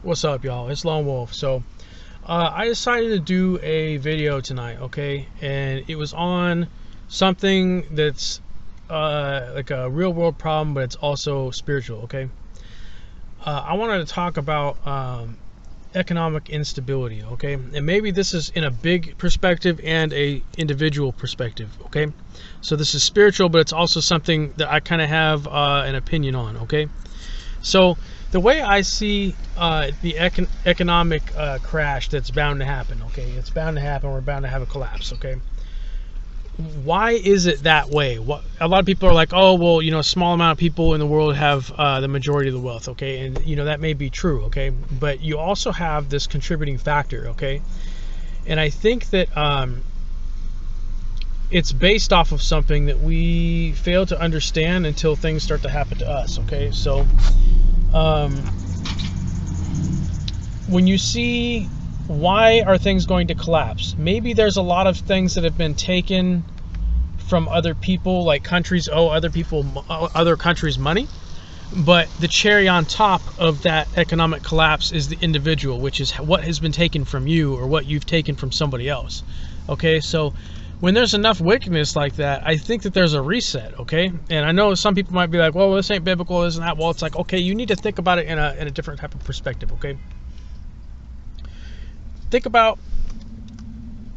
What's up, y'all? It's Lone Wolf. So, I decided to do a video tonight, okay? And it was on something that's like a real world problem, but it's also spiritual, okay? I wanted to talk about economic instability, okay? And maybe this is in a big perspective and a individual perspective, okay? So this is spiritual, but it's also something that I kind of have an opinion on, okay? So the way I see the economic crash that's bound to happen, okay? It's bound to happen. We're bound to have a collapse, okay? Why is it that way? A lot of people are like, oh, well, you know, a small amount of people in the world have the majority of the wealth, okay? And, you know, that may be true, okay? But you also have this contributing factor, okay? And I think that it's based off of something that we fail to understand until things start to happen to us, okay? So when you see why are things going to collapse, maybe there's a lot of things that have been taken from other people, like countries owe other countries money, but the cherry on top of that economic collapse is the individual, which is what has been taken from you or what you've taken from somebody else, okay? So when there's enough wickedness like that, I think that there's a reset, okay? And I know some people might be like, well, this ain't biblical, isn't that? Well, it's like, okay, you need to think about it in a different type of perspective, okay? Think about,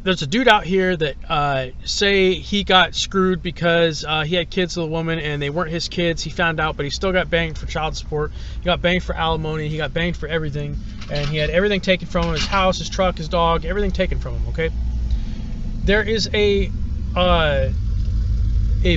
there's a dude out here that, say he got screwed because he had kids with a woman and they weren't his kids. He found out, but he still got banged for child support. He got banged for alimony. He got banged for everything. And he had everything taken from him, his house, his truck, his dog, everything taken from him, okay? There is a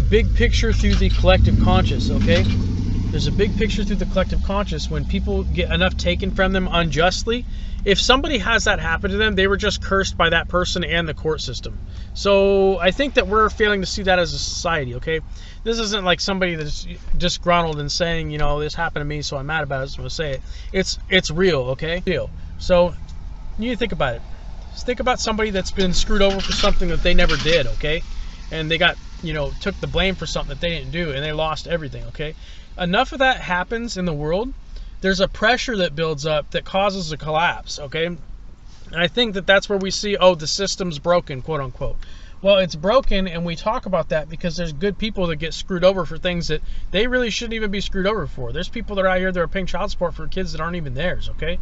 big picture through the collective conscious, okay? There's a big picture through the collective conscious when people get enough taken from them unjustly. If somebody has that happen to them, they were just cursed by that person and the court system. So I think that we're failing to see that as a society, okay? This isn't like somebody that's disgruntled and saying, you know, this happened to me, so I'm mad about it, so I'm going to say it. It's real, okay? Real. So you need to think about it. Just think about somebody that's been screwed over for something that they never did, okay? And they got, you know, took the blame for something that they didn't do, and they lost everything, okay? Enough of that happens in the world. There's a pressure that builds up that causes a collapse, okay? And I think that that's where we see, oh, the system's broken, quote unquote. Well, it's broken, and we talk about that because there's good people that get screwed over for things that they really shouldn't even be screwed over for. There's people that are out here that are paying child support for kids that aren't even theirs, okay?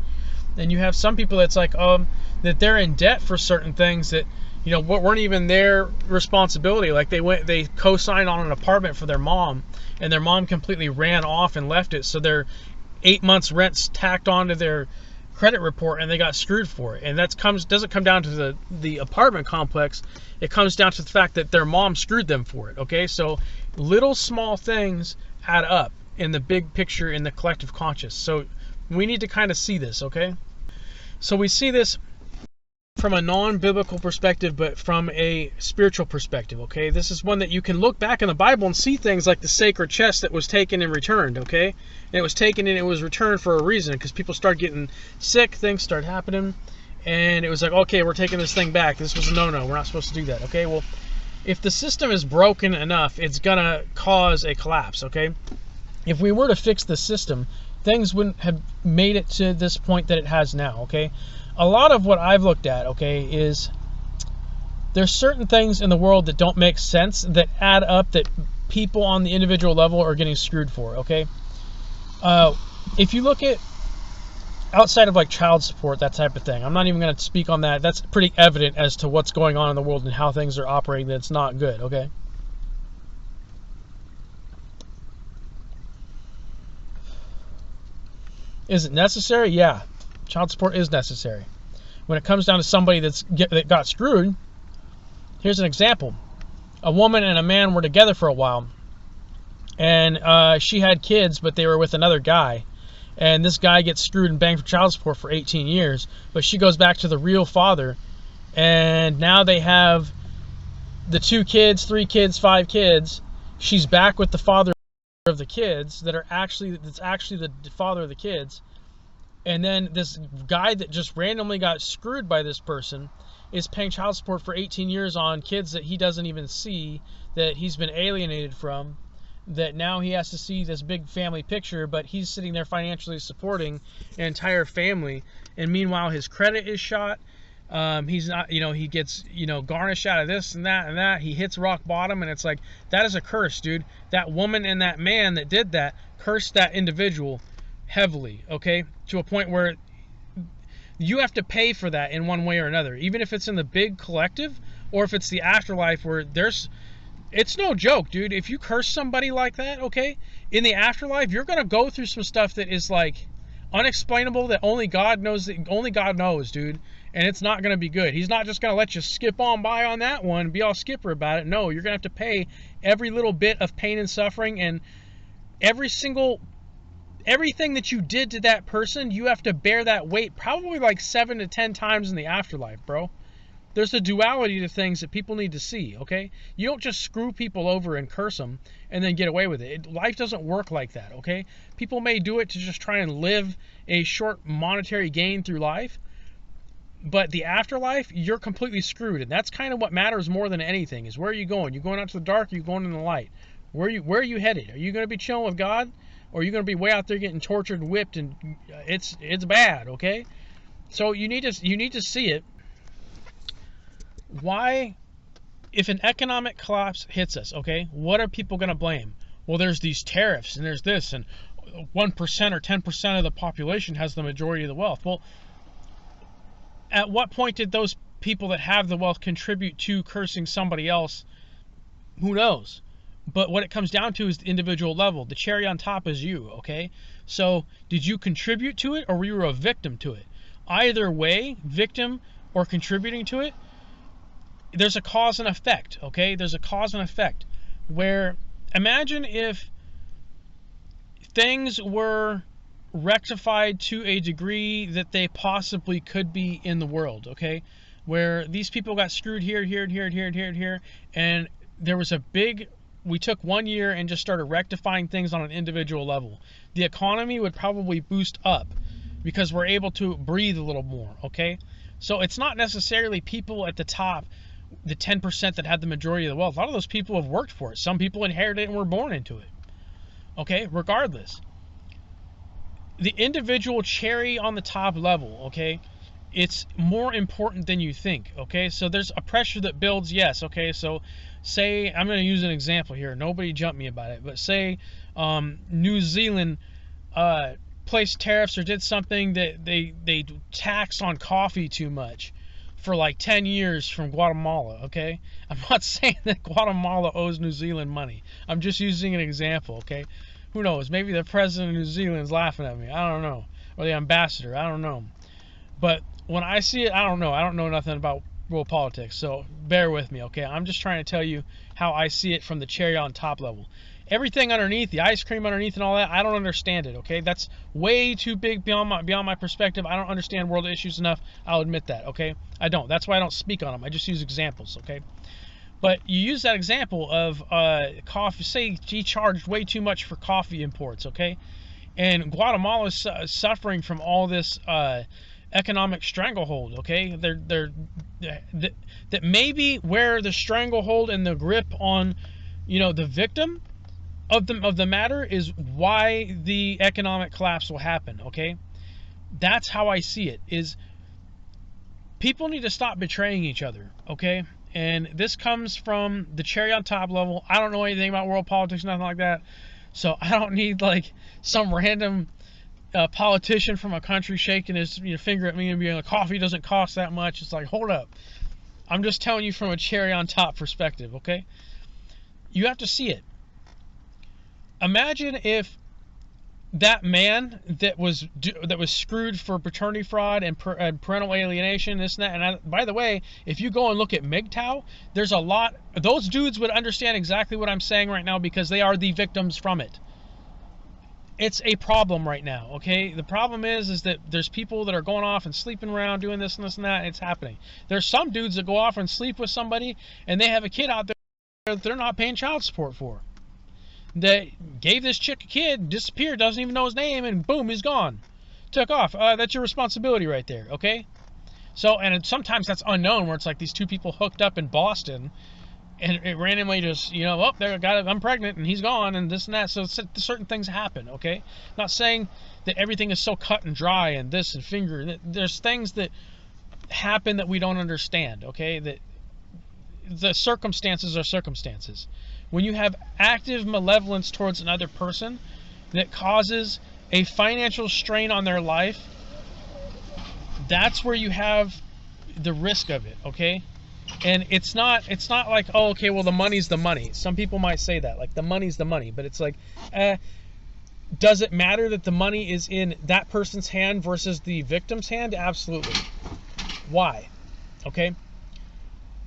And you have some people that's like, that they're in debt for certain things that, you know, weren't even their responsibility. Like they co-signed on an apartment for their mom, and their mom completely ran off and left it, so their 8 months rent's tacked onto their credit report, and they got screwed for it. And that doesn't come down to the apartment complex. It comes down to the fact that their mom screwed them for it, okay? So little small things add up in the big picture, in the collective conscious. So we need to kind of see this, okay? So we see this from a non-biblical perspective, but from a spiritual perspective, okay? This is one that you can look back in the Bible and see things like the sacred chest that was taken and returned, okay? And it was taken and it was returned for a reason, because people started getting sick, things started happening, and it was like, okay, we're taking this thing back. This was a no-no. We're not supposed to do that, okay? Well, if the system is broken enough, it's gonna cause a collapse, okay? If we were to fix the system, things wouldn't have made it to this point that it has now, okay? A lot of what I've looked at, okay, is there's certain things in the world that don't make sense, that add up, that people on the individual level are getting screwed for, okay? If you look at outside of like child support, that type of thing, I'm not even going to speak on that. That's pretty evident as to what's going on in the world and how things are operating, that it's not good, okay? Is it necessary? Yeah. Child support is necessary. When it comes down to somebody that got screwed, here's an example. A woman and a man were together for a while, and she had kids, but they were with another guy. And this guy gets screwed and banged for child support for 18 years, but she goes back to the real father, and now they have the 2 kids, 3 kids, 5 kids. She's back with the father of the kids that's actually the father of the kids. And then this guy that just randomly got screwed by this person is paying child support for 18 years on kids that he doesn't even see, that he's been alienated from, that now he has to see this big family picture, but he's sitting there financially supporting an entire family, and meanwhile his credit is shot. He's not, he gets, garnished out of this and that and that. He hits rock bottom, and it's like, that is a curse, dude. That woman and that man that did that cursed that individual heavily, okay? To a point where you have to pay for that in one way or another, even if it's in the big collective or if it's the afterlife, where it's no joke, dude. If you curse somebody like that, okay, in the afterlife, you're going to go through some stuff that is like unexplainable, that only God knows, dude. And it's not going to be good. He's not just going to let you skip on by on that one and be all skipper about it. No, you're going to have to pay every little bit of pain and suffering, and everything that you did to that person, you have to bear that weight probably like 7 to 10 times in the afterlife, bro. There's a duality to things that people need to see, okay? You don't just screw people over and curse them and then get away with it. Life doesn't work like that, okay? People may do it to just try and live a short monetary gain through life, but the afterlife, you're completely screwed. And that's kind of what matters more than anything, is where are you going? You going out to the dark, or you going in the light? Where are you headed? Are you going to be chilling with God, or are you going to be way out there getting tortured, whipped, and it's bad, okay? So you need to see it. Why, if an economic collapse hits us, okay, what are people going to blame? Well, there's these tariffs, and there's this, and 1% or 10% of the population has the majority of the wealth. Well, at what point did those people that have the wealth contribute to cursing somebody else? Who knows? But what it comes down to is the individual level. The cherry on top is you, okay? So did you contribute to it, or were you a victim to it? Either way, victim or contributing to it, there's a cause and effect, okay? There's a cause and effect, where imagine if things were rectified to a degree that they possibly could be in the world, okay? Where these people got screwed here, and there was we took 1 year and just started rectifying things on an individual level. The economy would probably boost up because we're able to breathe a little more, okay? So it's not necessarily people at the top, the 10% that had the majority of the wealth. A lot of those people have worked for it. Some people inherited it and were born into it. Okay, regardless. The individual cherry on the top level, okay, it's more important than you think, okay? So there's a pressure that builds, yes, okay? So say, I'm going to use an example here. Nobody jump me about it. But say New Zealand placed tariffs or did something that they taxed on coffee too much for like 10 years from Guatemala, okay? I'm not saying that Guatemala owes New Zealand money. I'm just using an example, okay? Who knows? Maybe the president of New Zealand's laughing at me. I don't know. Or the ambassador. I don't know. But when I see it, I don't know. I don't know nothing about world politics, so bear with me, okay? I'm just trying to tell you how I see it from the cherry on top level. Everything underneath, the ice cream underneath and all that, I don't understand it, okay? That's way too big beyond my perspective. I don't understand world issues enough. I'll admit that, okay? I don't. That's why I don't speak on them. I just use examples, okay? But you use that example of coffee. Say he charged way too much for coffee imports, okay? And Guatemala is suffering from all this economic stranglehold, okay? That maybe where the stranglehold and the grip on, the victim of the matter is why the economic collapse will happen, okay? That's how I see it, is people need to stop betraying each other, okay? And this comes from the cherry on top level. I don't know anything about world politics, nothing like that. So I don't need like some random politician from a country shaking his finger at me and being like, coffee doesn't cost that much. It's like, hold up. I'm just telling you from a cherry on top perspective, okay? You have to see it. Imagine if that man that was screwed for paternity fraud and parental alienation, this and that. And by the way, if you go and look at MGTOW, there's a lot. Those dudes would understand exactly what I'm saying right now because they are the victims from it. It's a problem right now, okay? The problem is that there's people that are going off and sleeping around, doing this and this and that, and it's happening. There's some dudes that go off and sleep with somebody, and they have a kid out there that they're not paying child support for. They gave this chick a kid, disappeared, doesn't even know his name, and boom, he's gone. Took off. That's your responsibility right there, okay? So, and sometimes that's unknown, where it's like these two people hooked up in Boston, and it randomly just, you know, oh, there, I'm pregnant, and he's gone, and this and that. So certain things happen, okay? Not saying that everything is so cut and dry and this and finger. There's things that happen that we don't understand, okay? That the circumstances are circumstances. When you have active malevolence towards another person that causes a financial strain on their life, that's where you have the risk of it, okay? And it's not like, oh, okay, well, the money's the money. Some people might say that, like, the money's the money. But it's like, does it matter that the money is in that person's hand versus the victim's hand? Absolutely. Why? Okay?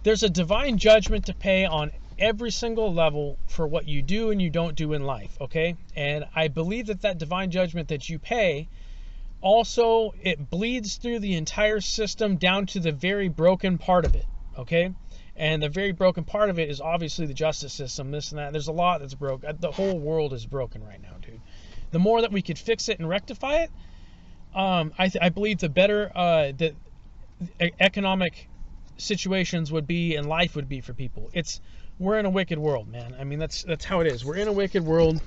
There's a divine judgment to pay on every single level for what you do and you don't do in life, okay? And I believe that that divine judgment that you pay, also, it bleeds through the entire system down to the very broken part of it. Okay, and the very broken part of it is obviously the justice system, this and that. There's a lot that's broke. The whole world is broken right now, dude. The more that we could fix it and rectify it, I believe the better that economic situations would be and life would be for people. We're in a wicked world, man. I mean, that's how it is. We're in a wicked world.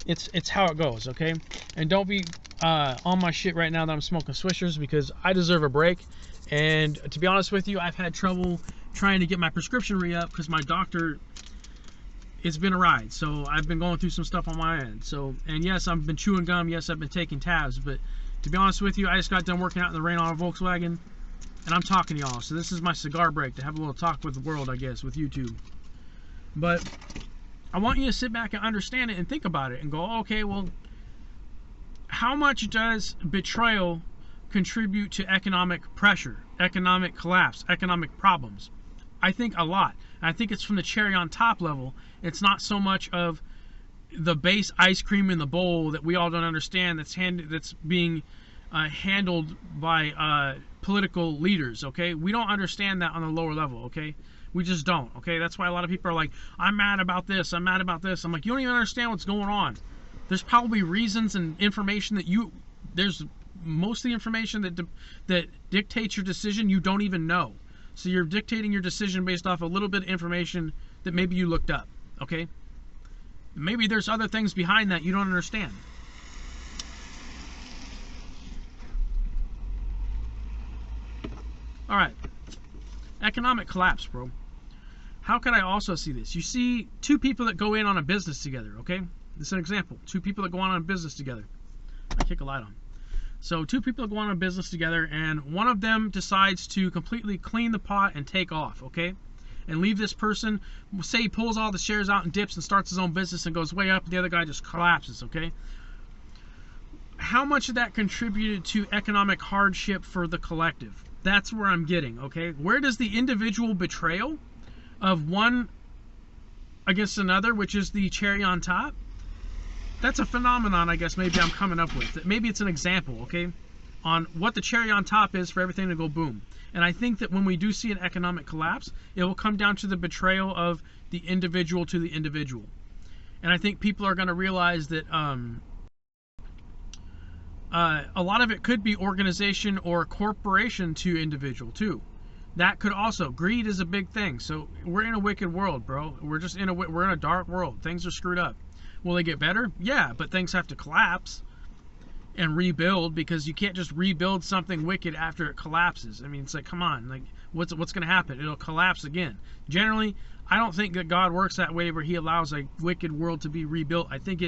It's how it goes, okay? And don't be on my shit right now that I'm smoking Swishers, because I deserve a break. And to be honest with you, I've had trouble trying to get my prescription re-up because my doctor, it's been a ride. So I've been going through some stuff on my end. So, and yes, I've been chewing gum. Yes, I've been taking tabs. But to be honest with you, I just got done working out in the rain on a Volkswagen, and I'm talking to y'all. So this is my cigar break to have a little talk with the world, I guess, with YouTube. But I want you to sit back and understand it and think about it and go, okay, well, how much does betrayal contribute to economic pressure, economic collapse, economic problems? I think a lot. I think it's from the cherry on top level. It's not so much of the base ice cream in the bowl that we all don't understand, that's being handled by political leaders, okay? We don't understand that on the lower level, okay? We just don't, okay? That's why a lot of people are like, I'm mad about this, I'm mad about this. I'm like, you don't even understand what's going on. There's probably reasons and information that there's most of the information that dictates your decision you don't even know. So you're dictating your decision based off a little bit of information that maybe you looked up, okay? Maybe there's other things behind that you don't understand. All right, economic collapse, bro. How can I also see this? You see two people that go in on a business together, okay? This is an example. Two people that go on a business together. I kick a light on. So two people go on a business together, and one of them decides to completely clean the pot and take off, okay? And leave this person, say he pulls all the shares out and dips and starts his own business and goes way up, and the other guy just collapses, okay? How much of that contributed to economic hardship for the collective? That's where I'm getting, okay? Where does the individual betrayal of one against another, which is the cherry on top, that's a phenomenon, I guess, maybe I'm coming up with. Maybe it's an example, okay, on what the cherry on top is for everything to go boom. And I think that when we do see an economic collapse, it will come down to the betrayal of the individual to the individual. And I think people are going to realize that a lot of it could be organization or corporation to individual, too. That could also, greed is a big thing. So we're in a wicked world, bro. We're in a dark world. Things are screwed up. Will they get better? Yeah, but things have to collapse and rebuild, because you can't just rebuild something wicked after it collapses. I mean, it's like, come on, like what's going to happen? It'll collapse again. Generally, I don't think that God works that way where he allows a wicked world to be rebuilt. I think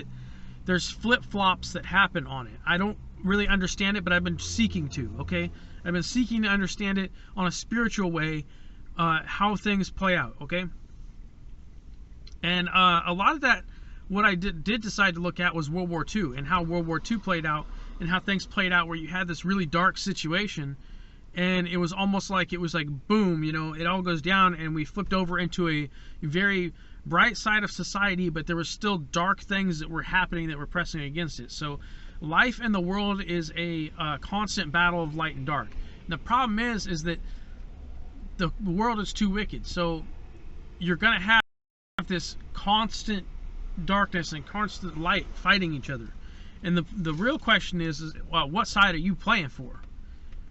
there's flip-flops that happen on it. I don't really understand it, but I've been seeking to, okay? I've been seeking to understand it on a spiritual way, how things play out, okay? And a lot of that, what I did decide to look at was World War II and how World War II played out and how things played out, where you had this really dark situation, and it was almost like it was like boom, you know, it all goes down, and we flipped over into a very bright side of society, but there were still dark things that were happening that were pressing against it. So life in the world is a constant battle of light and dark. And the problem is that the world is too wicked. So you're going to have this constant darkness and constant light fighting each other. And the real question is well, what side are you playing for?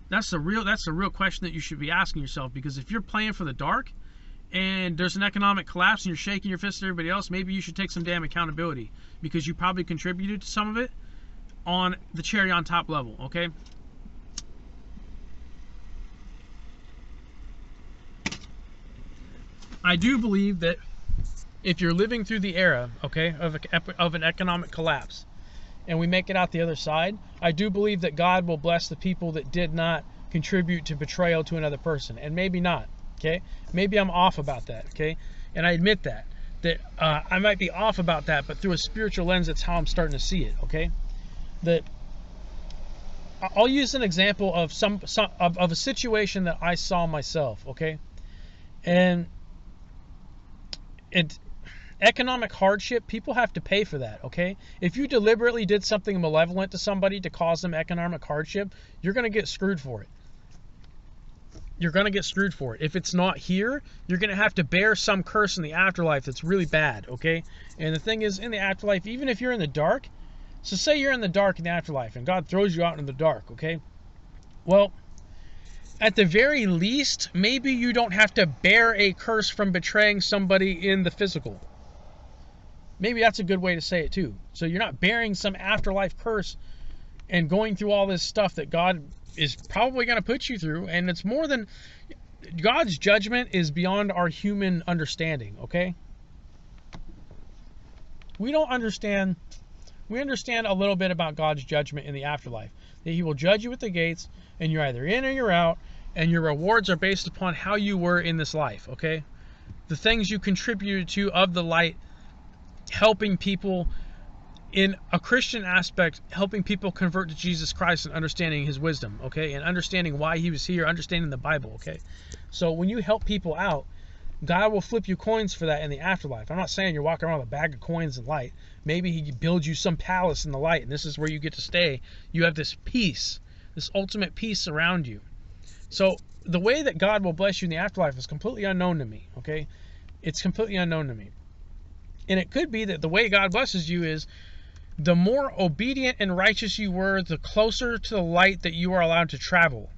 That's the real question that you should be asking yourself, because if you're playing for the dark and there's an economic collapse and you're shaking your fist at everybody else, maybe you should take some damn accountability, because you probably contributed to some of it on the cherry on top level, okay? I do believe that if you're living through the era, okay, of an economic collapse, and we make it out the other side, I do believe that God will bless the people that did not contribute to betrayal to another person, and maybe not, okay? Maybe I'm off about that, okay? And I admit that I might be off about that, but through a spiritual lens, that's how I'm starting to see it, okay? That I'll use an example of of a situation that I saw myself, okay? And economic hardship, people have to pay for that, okay? If you deliberately did something malevolent to somebody to cause them economic hardship, you're going to get screwed for it. You're going to get screwed for it. If it's not here, you're going to have to bear some curse in the afterlife that's really bad, okay? And the thing is, in the afterlife, even if you're in the dark, so say you're in the dark in the afterlife and God throws you out in the dark, okay? Well, at the very least, maybe you don't have to bear a curse from betraying somebody in the physical. Maybe that's a good way to say it too. So you're not bearing some afterlife curse and going through all this stuff that God is probably going to put you through. And it's more than... God's judgment is beyond our human understanding, okay? We don't understand... We understand a little bit about God's judgment in the afterlife. That He will judge you at the gates, and you're either in or you're out, and your rewards are based upon how you were in this life, okay? The things you contributed to of the light, helping people in a Christian aspect, helping people convert to Jesus Christ and understanding His wisdom, okay? And understanding why He was here, understanding the Bible, okay? So when you help people out, God will flip you coins for that in the afterlife. I'm not saying you're walking around with a bag of coins and light. Maybe He builds you some palace in the light, and this is where you get to stay. You have this peace, this ultimate peace around you. So the way that God will bless you in the afterlife is completely unknown to me, okay? It's completely unknown to me. And it could be that the way God blesses you is the more obedient and righteous you were, the closer to the light that you are allowed to travel.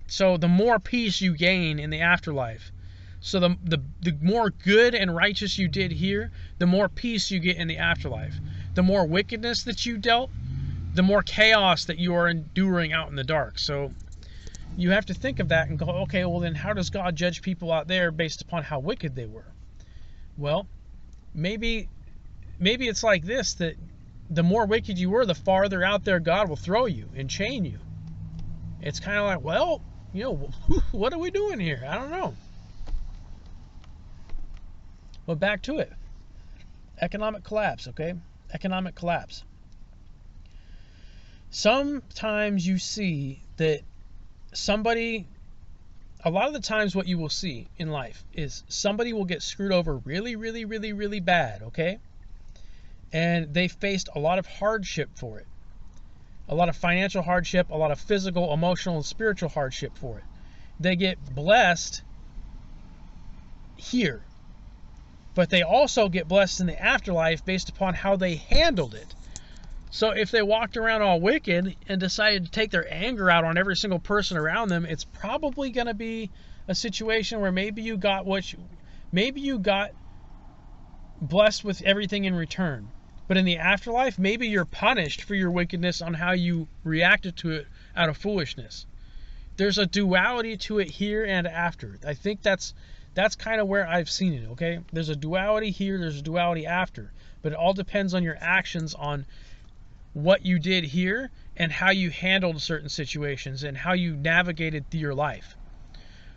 So the more peace you gain in the afterlife. So the more good and righteous you did here, the more peace you get in the afterlife. The more wickedness that you dealt, the more chaos that you are enduring out in the dark. So you have to think of that and go, okay, well then how does God judge people out there based upon how wicked they were? Well, maybe it's like this, that the more wicked you were, the farther out there God will throw you and chain you. It's kind of like, well, you know, what are we doing here? I don't know. But back to it. Economic collapse, okay? Economic collapse. Sometimes you see that a lot of the times what you will see in life is somebody will get screwed over really, really, really, really bad, okay? And they faced a lot of hardship for it. A lot of financial hardship, a lot of physical, emotional, and spiritual hardship for it. They get blessed here. But they also get blessed in the afterlife based upon how they handled it. So if they walked around all wicked and decided to take their anger out on every single person around them, it's probably going to be a situation where maybe you got blessed with everything in return. But in the afterlife, maybe you're punished for your wickedness on how you reacted to it out of foolishness. There's a duality to it here and after. I think that's kind of where I've seen it, okay? There's a duality here, there's a duality after. But it all depends on your actions, on what you did here and how you handled certain situations and how you navigated through your life.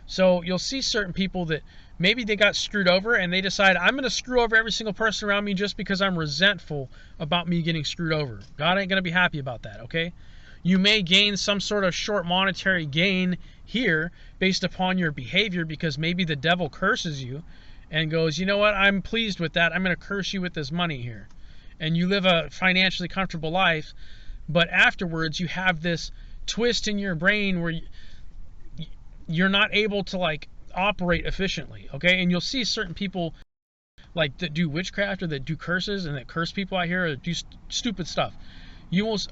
So you'll see certain people that maybe they got screwed over and they decide, I'm going to screw over every single person around me just because I'm resentful about me getting screwed over. God ain't going to be happy about that, okay? You may gain some sort of short monetary gain here based upon your behavior because maybe the devil curses you and goes, you know what, I'm pleased with that. I'm going to curse you with this money here. And you live a financially comfortable life, but afterwards you have this twist in your brain where you're not able to like operate efficiently, okay? And you'll see certain people like that do witchcraft or that do curses and that curse people out here or do stupid stuff.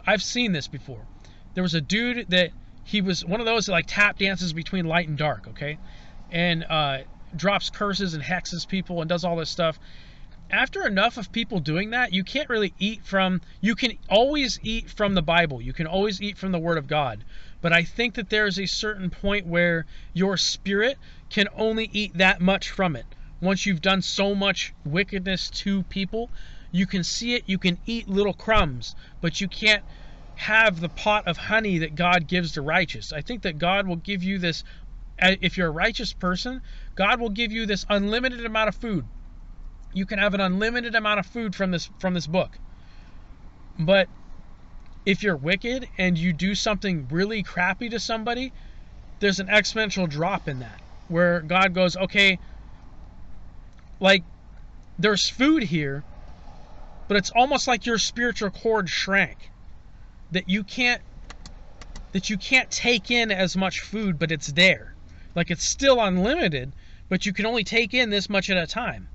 I've seen this before. There was a dude that he was one of those that like tap dances between light and dark, okay? And drops curses and hexes people and does all this stuff. After enough of people doing that, you can't really eat from, you can always eat from the Bible. You can always eat from the Word of God. But I think that there is a certain point where your spirit can only eat that much from it. Once you've done so much wickedness to people, you can see it, you can eat little crumbs, but you can't have the pot of honey that God gives the righteous. I think that God will give you this, if you're a righteous person, God will give you this unlimited amount of food. You can have an unlimited amount of food from this book. But if you're wicked and you do something really crappy to somebody, there's an exponential drop in that, where God goes, okay, like, there's food here, but it's almost like your spiritual cord shrank, that you can't take in as much food, but it's there. Like, it's still unlimited, but you can only take in this much at a time.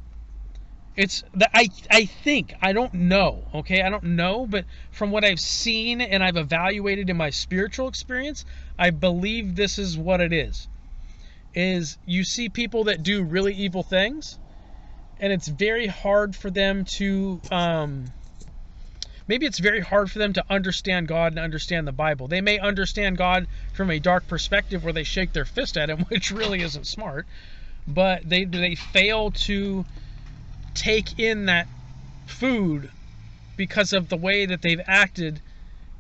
It's that I think, I don't know, okay? I don't know, but from what I've seen and I've evaluated in my spiritual experience, I believe this is what it is. Is you see people that do really evil things, and it's very hard for them to, maybe it's very hard for them to understand God and understand the Bible. They may understand God from a dark perspective where they shake their fist at him, which really isn't smart, but they fail to take in that food because of the way that they've acted,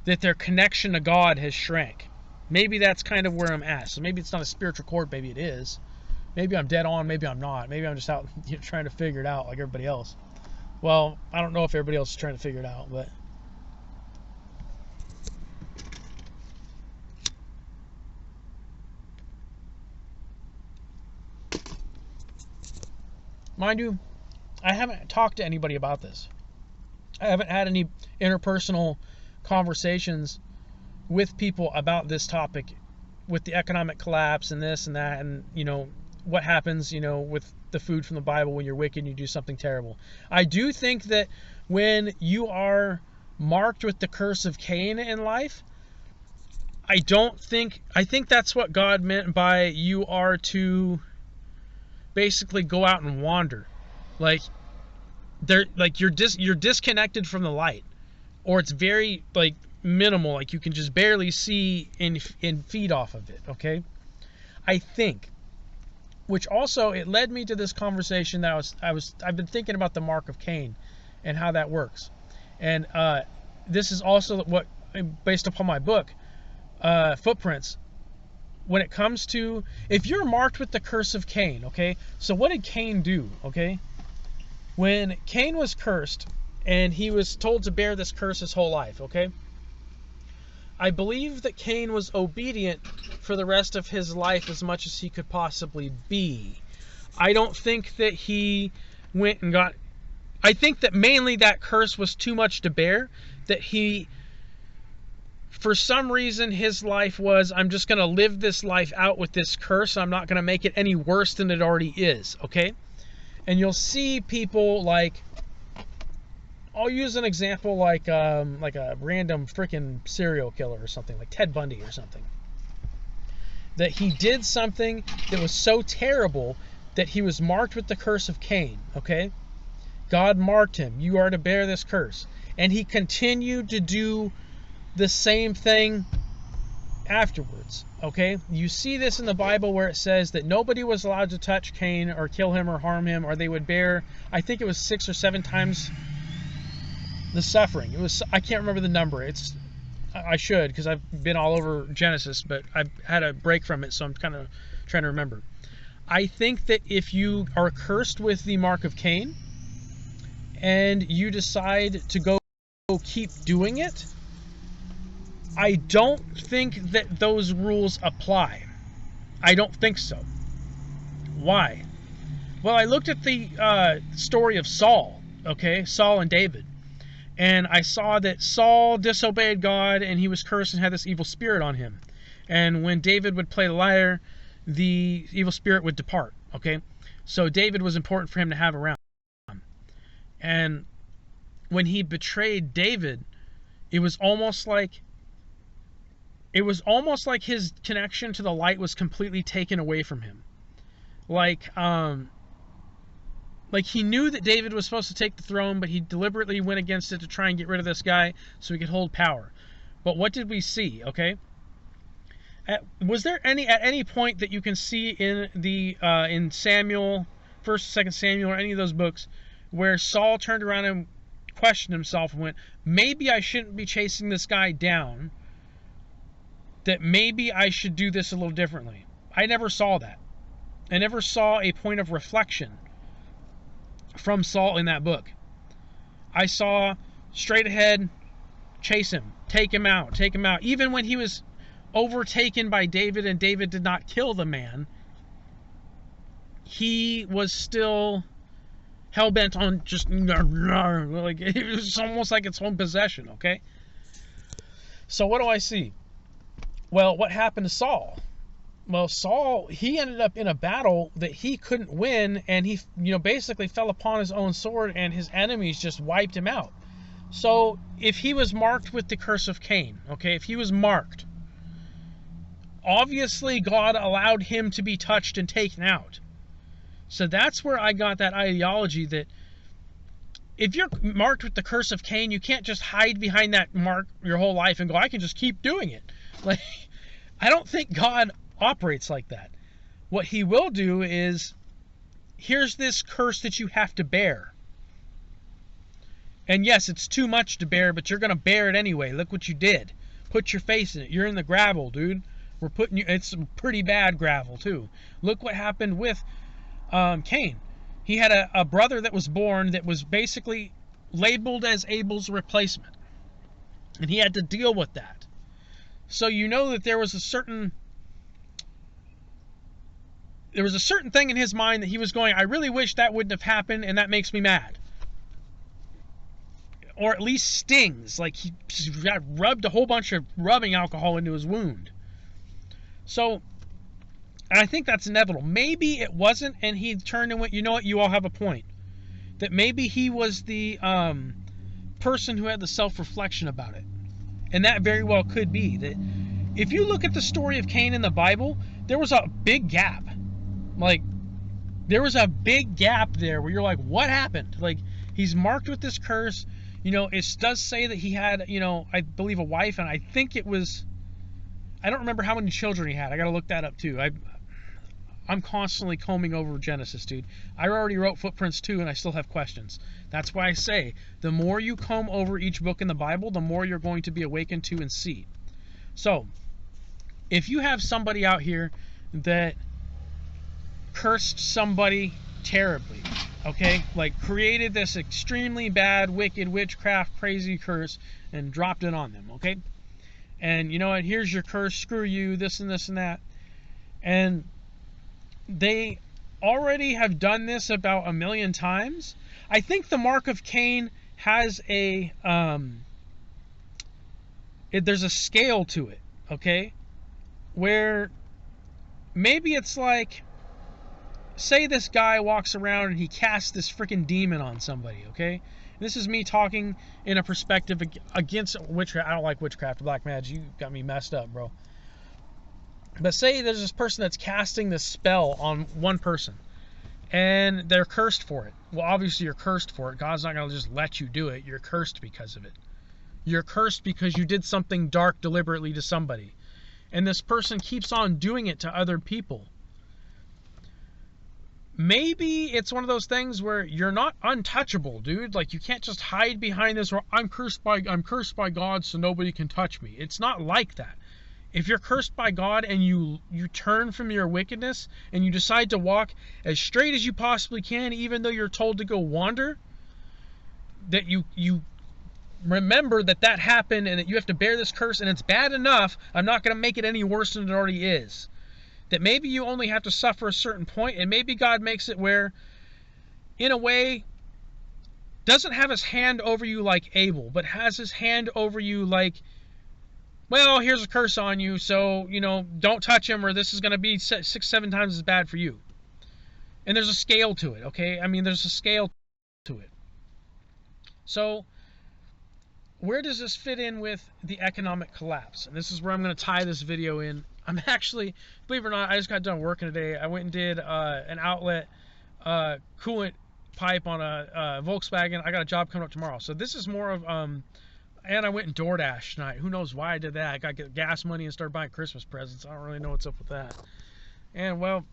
that their connection to God has shrank. Maybe that's kind of where I'm at. So maybe it's not a spiritual cord, maybe it is. Maybe I'm dead on, maybe I'm not. Maybe I'm just out trying to figure it out like everybody else. Well, I don't know if everybody else is trying to figure it out, but mind you, I haven't talked to anybody about this. I haven't had any interpersonal conversations with people about this topic, with the economic collapse and this and that, and, you know, what happens, you know, with the food from the Bible when you're wicked and you do something terrible. I do think that when you are marked with the curse of Cain in life, I think that's what God meant by you are to basically go out and wander. Like, you're disconnected from the light, or it's very, like, minimal, like you can just barely see and feed off of it, okay? I think, which also, it led me to this conversation that I've been thinking about the mark of Cain and how that works. And this is also what, based upon my book, Footprints, when it comes to, if you're marked with the curse of Cain, okay? So what did Cain do, okay? When Cain was cursed, and he was told to bear this curse his whole life, okay? I believe that Cain was obedient for the rest of his life as much as he could possibly be. I don't think that he went and got... I think that mainly that curse was too much to bear, that he... For some reason, his life was, I'm just going to live this life out with this curse. I'm not going to make it any worse than it already is, okay? And you'll see people like, I'll use an example like a random freaking serial killer or something, like Ted Bundy or something. That he did something that was so terrible that he was marked with the curse of Cain, okay? God marked him. You are to bear this curse. And he continued to do the same thing afterwards, okay? You see this in the Bible where it says that nobody was allowed to touch Cain or kill him or harm him, or they would bear, I think it was 6 or 7 times the suffering. It was, I can't remember the number. I should, because I've been all over Genesis, but I've had a break from it, so I'm kind of trying to remember. I think that if you are cursed with the mark of Cain and you decide to go keep doing it, I don't think that those rules apply. I don't think so. Why? Well, I looked at the story of Saul, okay? Saul and David. And I saw that Saul disobeyed God and he was cursed and had this evil spirit on him. And when David would play the lyre, the evil spirit would depart, okay? So David was important for him to have around. And when he betrayed David, it was almost like his connection to the light was completely taken away from him. like he knew that David was supposed to take the throne, but he deliberately went against it to try and get rid of this guy so he could hold power. But what did we see? Okay, was there at any point that you can see in the in Samuel, 1st, 2nd Samuel, or any of those books, where Saul turned around and questioned himself and went, maybe I shouldn't be chasing this guy down, that maybe I should do this a little differently? I never saw that. I never saw a point of reflection from Saul in that book. I saw straight ahead, chase him, take him out. Even when he was overtaken by David and David did not kill the man, he was still hell-bent on just, like, it was almost like its own possession, okay? So what do I see? Well, what happened to Saul? Well, Saul, he ended up in a battle that he couldn't win, and he, basically fell upon his own sword, and his enemies just wiped him out. So if he was marked with the curse of Cain, okay, if he was marked, obviously God allowed him to be touched and taken out. So that's where I got that ideology that if you're marked with the curse of Cain, you can't just hide behind that mark your whole life and go, I can just keep doing it. Like, I don't think God operates like that. What he will do is, here's this curse that you have to bear. And yes, it's too much to bear, but you're going to bear it anyway. Look what you did. Put your face in it. You're in the gravel, dude. We're putting you, it's some pretty bad gravel too. Look what happened with Cain. He had a brother that was born that was basically labeled as Abel's replacement. And he had to deal with that. So you know that there was a certain thing in his mind that he was going, I really wish that wouldn't have happened, and that makes me mad. Or at least stings, like he got rubbed a whole bunch of rubbing alcohol into his wound. So, and I think that's inevitable. Maybe it wasn't, and he turned and went, you know what, you all have a point. That maybe he was the person who had the self-reflection about it. And that very well could be. That if you look at the story of Cain in the Bible, there was a big gap. Like, there was a big gap there where you're like, what happened? Like, he's marked with this curse. It does say that he had, I believe a wife, and I think it was, I don't remember how many children he had. I got to look that up too. I'm constantly combing over Genesis, dude. I already wrote Footprints 2, and I still have questions. That's why I say, the more you comb over each book in the Bible, the more you're going to be awakened to and see. So, if you have somebody out here that cursed somebody terribly, okay, like created this extremely bad, wicked, witchcraft, crazy curse and dropped it on them, okay, and you know what, here's your curse, screw you, this and this and that, and they already have done this about 1,000,000 times. I think the mark of Cain has a there's a scale to it, okay, where maybe it's like, say this guy walks around and he casts this freaking demon on somebody, okay? And this is me talking in a perspective against witchcraft. I don't like witchcraft or black magic. You got me messed up, bro. But say there's this person that's casting this spell on one person, and they're cursed for it. Well, obviously you're cursed for it. God's not going to just let you do it. You're cursed because of it. You're cursed because you did something dark deliberately to somebody. And this person keeps on doing it to other people. Maybe it's one of those things where you're not untouchable, dude. Like, you can't just hide behind this, or I'm cursed by God, so nobody can touch me. It's not like that. If you're cursed by God and you turn from your wickedness and you decide to walk as straight as you possibly can, even though you're told to go wander, that you remember that happened and that you have to bear this curse and it's bad enough, I'm not going to make it any worse than it already is. That maybe you only have to suffer a certain point, and maybe God makes it where, in a way, doesn't have his hand over you like Abel, but has his hand over you like, well, here's a curse on you, so, don't touch him, or this is going to be 6-7 times as bad for you. And there's a scale to it, okay? I mean, there's a scale to it. So, where does this fit in with the economic collapse? And this is where I'm going to tie this video in I'm actually, believe it or not, I just got done working today. I went and did an outlet coolant pipe on a Volkswagen. I got a job coming up tomorrow. So this is more of, and I went and DoorDash tonight. Who knows why I did that? I got to get gas money and start buying Christmas presents. I don't really know what's up with that. And well,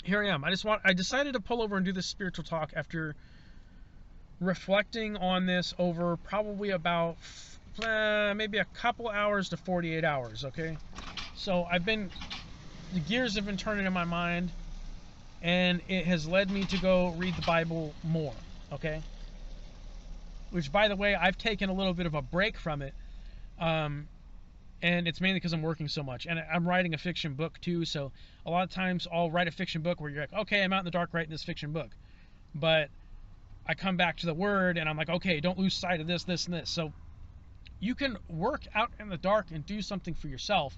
here I am. I decided to pull over and do this spiritual talk after reflecting on this over probably about maybe a couple hours to 48 hours, okay? So the gears have been turning in my mind, and it has led me to go read the Bible more, okay? Which, by the way, I've taken a little bit of a break from it, and it's mainly because I'm working so much. And I'm writing a fiction book, too, so a lot of times I'll write a fiction book where you're like, okay, I'm out in the dark writing this fiction book. But I come back to the Word, and I'm like, okay, don't lose sight of this, this, and this. So you can work out in the dark and do something for yourself,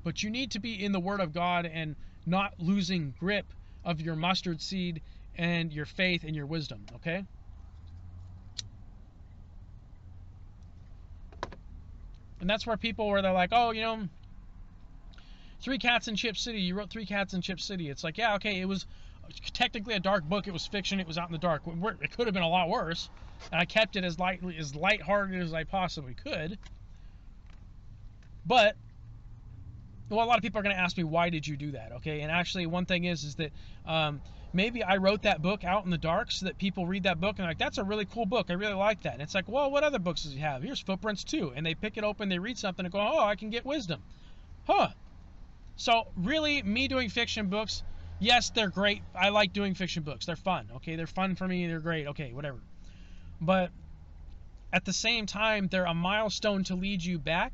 but you need to be in the Word of God and not losing grip of your mustard seed and your faith and your wisdom, okay? And that's where they're like, oh, you know, Three Cats in Chip City, you wrote Three Cats in Chip City. It's like, yeah, okay, it was technically a dark book. It was fiction. It was out in the dark. It could have been a lot worse. And I kept it as lighthearted as I possibly could. But, well, a lot of people are going to ask me, why did you do that? Okay, and actually, one thing is that maybe I wrote that book out in the dark so that people read that book and they're like, that's a really cool book. I really like that. And it's like, well, what other books does he have? Here's Footprints 2. And they pick it open, they read something and go, oh, I can get wisdom. Huh. So, really, me doing fiction books, yes, they're great. I like doing fiction books. They're fun. Okay, they're fun for me. They're great. Okay, whatever. But at the same time, they're a milestone to lead you back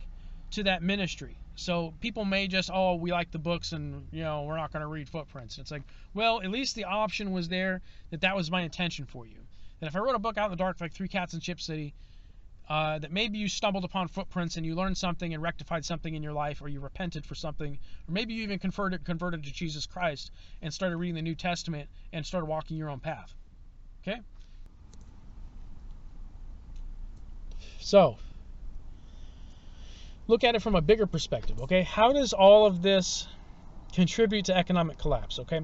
to that ministry. So people may just, oh, we like the books and, you know, we're not going to read Footprints. It's like, well, at least the option was there that was my intention for you. That if I wrote a book out in the dark like Three Cats in Chip City, that maybe you stumbled upon Footprints and you learned something and rectified something in your life, or you repented for something, or maybe you even converted to Jesus Christ and started reading the New Testament and started walking your own path. Okay? So, look at it from a bigger perspective, okay? How does all of this contribute to economic collapse, okay?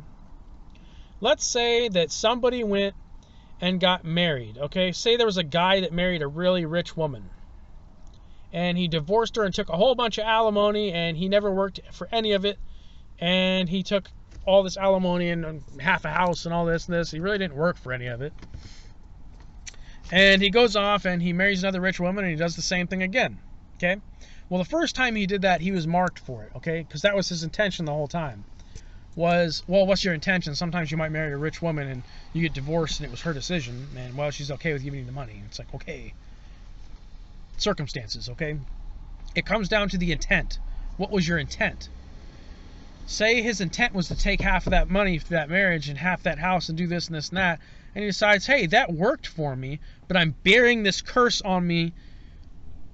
Let's say that somebody went and got married, okay? Say there was a guy that married a really rich woman, and he divorced her and took a whole bunch of alimony, and he never worked for any of it, and he took all this alimony and half a house and all this and this. He really didn't work for any of it. And he goes off and he marries another rich woman and he does the same thing again, okay? Well, the first time he did that, he was marked for it, okay? Because that was his intention the whole time. Was, well, what's your intention? Sometimes you might marry a rich woman and you get divorced and it was her decision, and, well, she's okay with giving you the money. It's like, okay. Circumstances, okay? It comes down to the intent. What was your intent? Say his intent was to take half of that money for that marriage and half that house and do this and this and that, and he decides, hey, that worked for me, but I'm bearing this curse on me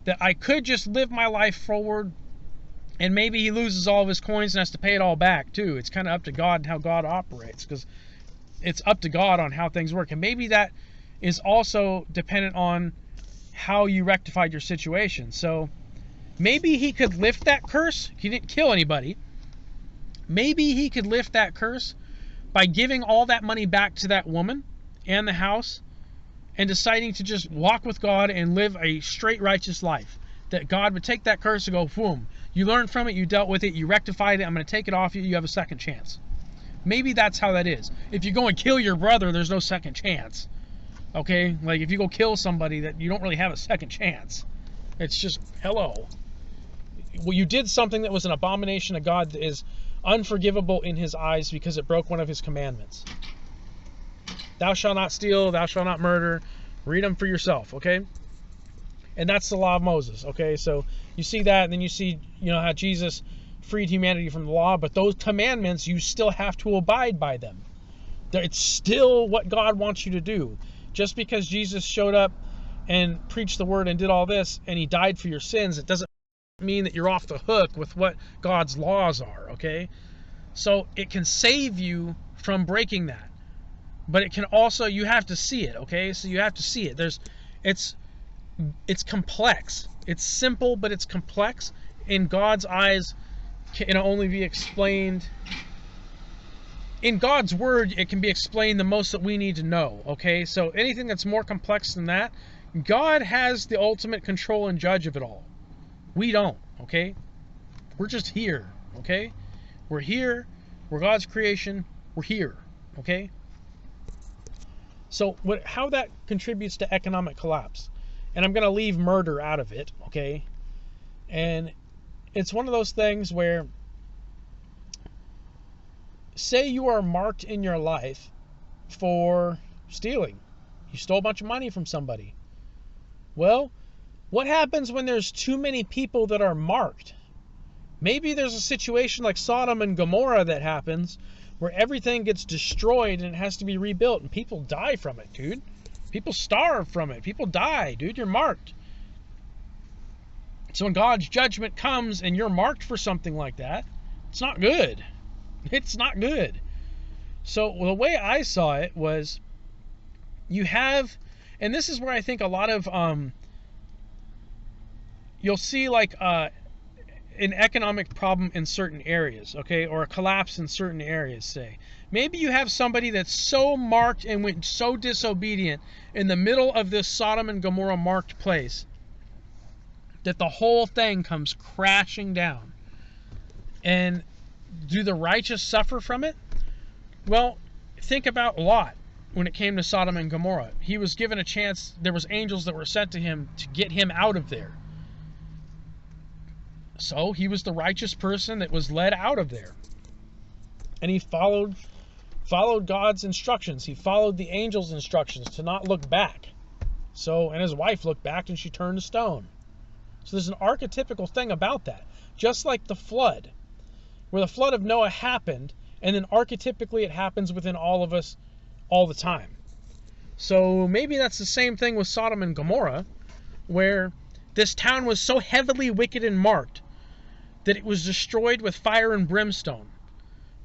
that I could just live my life forward, and maybe he loses all of his coins and has to pay it all back too. It's kind of up to God and how God operates, because it's up to God on how things work. And maybe that is also dependent on how you rectified your situation. So maybe he could lift that curse. He didn't kill anybody. Maybe he could lift that curse by giving all that money back to that woman and the house, and deciding to just walk with God and live a straight, righteous life. That God would take that curse and go, boom, you learned from it, you dealt with it, you rectified it, I'm going to take it off you, you have a second chance. Maybe that's how that is. If you go and kill your brother, there's no second chance. Okay? Like, if you go kill somebody, that you don't really have a second chance. It's just, hello. Well, you did something that was an abomination to God that is unforgivable in his eyes because it broke one of his commandments. Thou shalt not steal, thou shalt not murder. Read them for yourself, okay? And that's the law of Moses, okay? So you see that, and then you see, you know, how Jesus freed humanity from the law, but those commandments, you still have to abide by them. It's still what God wants you to do. Just because Jesus showed up and preached the word and did all this, and he died for your sins, it doesn't mean that you're off the hook with what God's laws are, okay? So it can save you from breaking that. But it can also, you have to see it, okay? So you have to see it. It's complex. It's simple, but it's complex. In God's eyes, can only be explained in God's word. It can be explained the most that we need to know, okay? So anything that's more complex than that, God has the ultimate control and judge of it all. We don't, okay? We're just here, okay? We're here. We're God's creation. We're here, okay? So how that contributes to economic collapse, and I'm going to leave murder out of it, okay? And it's one of those things where, say you are marked in your life for stealing. You stole a bunch of money from somebody. Well, what happens when there's too many people that are marked? Maybe there's a situation like Sodom and Gomorrah that happens where everything gets destroyed and it has to be rebuilt, and people die from it, dude. People starve from it. People die, dude. You're marked. So when God's judgment comes and you're marked for something like that, it's not good. It's not good. So the way I saw it was, you have, and this is where I think a lot of, you'll see like an economic problem in certain areas, okay, or a collapse in certain areas, say. Maybe you have somebody that's so marked and went so disobedient in the middle of this Sodom and Gomorrah marked place that the whole thing comes crashing down. And do the righteous suffer from it? Well, think about Lot when it came to Sodom and Gomorrah. He was given a chance. There was angels that were sent to him to get him out of there. So he was the righteous person that was led out of there. And he followed God's instructions. He followed the angels' instructions to not look back. So, and his wife looked back and she turned to stone. So there's an archetypical thing about that. Just like the flood, where the flood of Noah happened, and then archetypically it happens within all of us all the time. So maybe that's the same thing with Sodom and Gomorrah, where this town was so heavily wicked and marked that it was destroyed with fire and brimstone.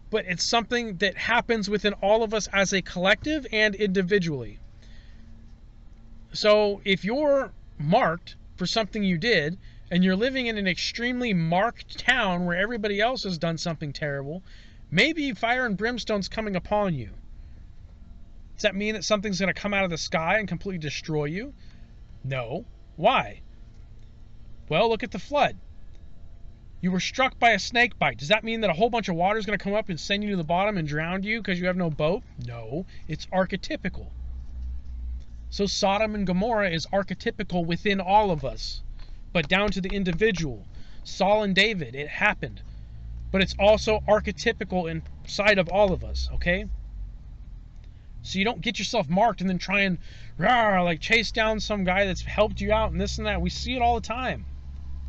But it's something that happens within all of us as a collective and individually. So if you're marked for something you did, and you're living in an extremely marked town where everybody else has done something terrible, maybe fire and brimstone's coming upon you. Does that mean that something's going to come out of the sky and completely destroy you? No. Why? Well, look at the flood. You were struck by a snake bite. Does that mean that a whole bunch of water is going to come up and send you to the bottom and drown you because you have no boat? No. It's archetypical. So Sodom and Gomorrah is archetypical within all of us, but down to the individual. Saul and David, it happened. But it's also archetypical inside of all of us, okay? So you don't get yourself marked and then try and like chase down some guy that's helped you out and this and that. We see it all the time.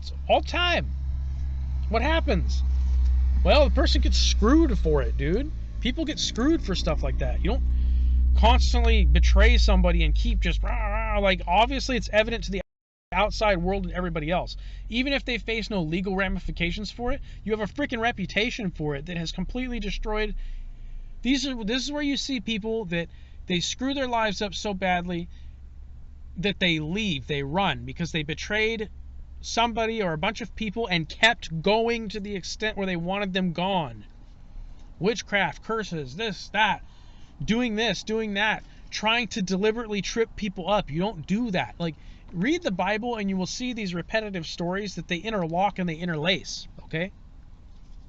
It's all the time. What happens? Well, the person gets screwed for it, dude. People get screwed for stuff like that. You don't constantly betray somebody and keep just like, obviously it's evident to the outside world and everybody else. Even if they face no legal ramifications for it, you have a freaking reputation for it that has completely destroyed. This is where you see people that they screw their lives up so badly that they leave, they run, because they betrayed somebody or a bunch of people and kept going to the extent where they wanted them gone. Witchcraft, curses, this, that, doing this, doing that, trying to deliberately trip people up. You don't do that. Like, read the Bible and you will see these repetitive stories that they interlock and they interlace, okay?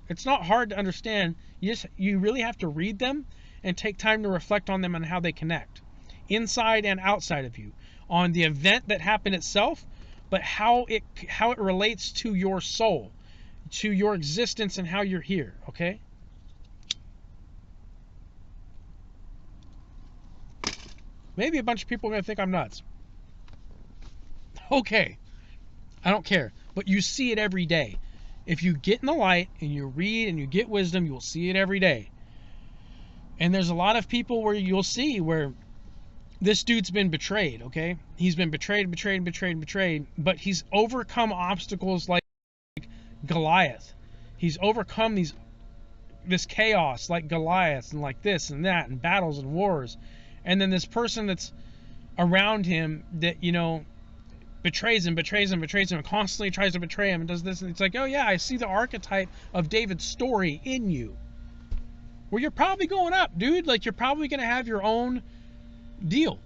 It's not hard to understand. You really have to read them and take time to reflect on them and how they connect, inside and outside of you, on the event that happened itself, but how it relates to your soul, to your existence and how you're here, okay? Maybe a bunch of people are going to think I'm nuts. Okay, I don't care, but you see it every day. If you get in the light and you read and you get wisdom, you will see it every day. And there's a lot of people where you'll see where this dude's been betrayed, okay? He's been betrayed, but he's overcome obstacles like Goliath. He's overcome this chaos like Goliath and like this and that and battles and wars. And then this person that's around him that, you know, betrays him, and constantly tries to betray him and does this. And it's like, oh yeah, I see the archetype of David's story in you. Where you're probably going up, dude. Like, you're probably going to have your own deal.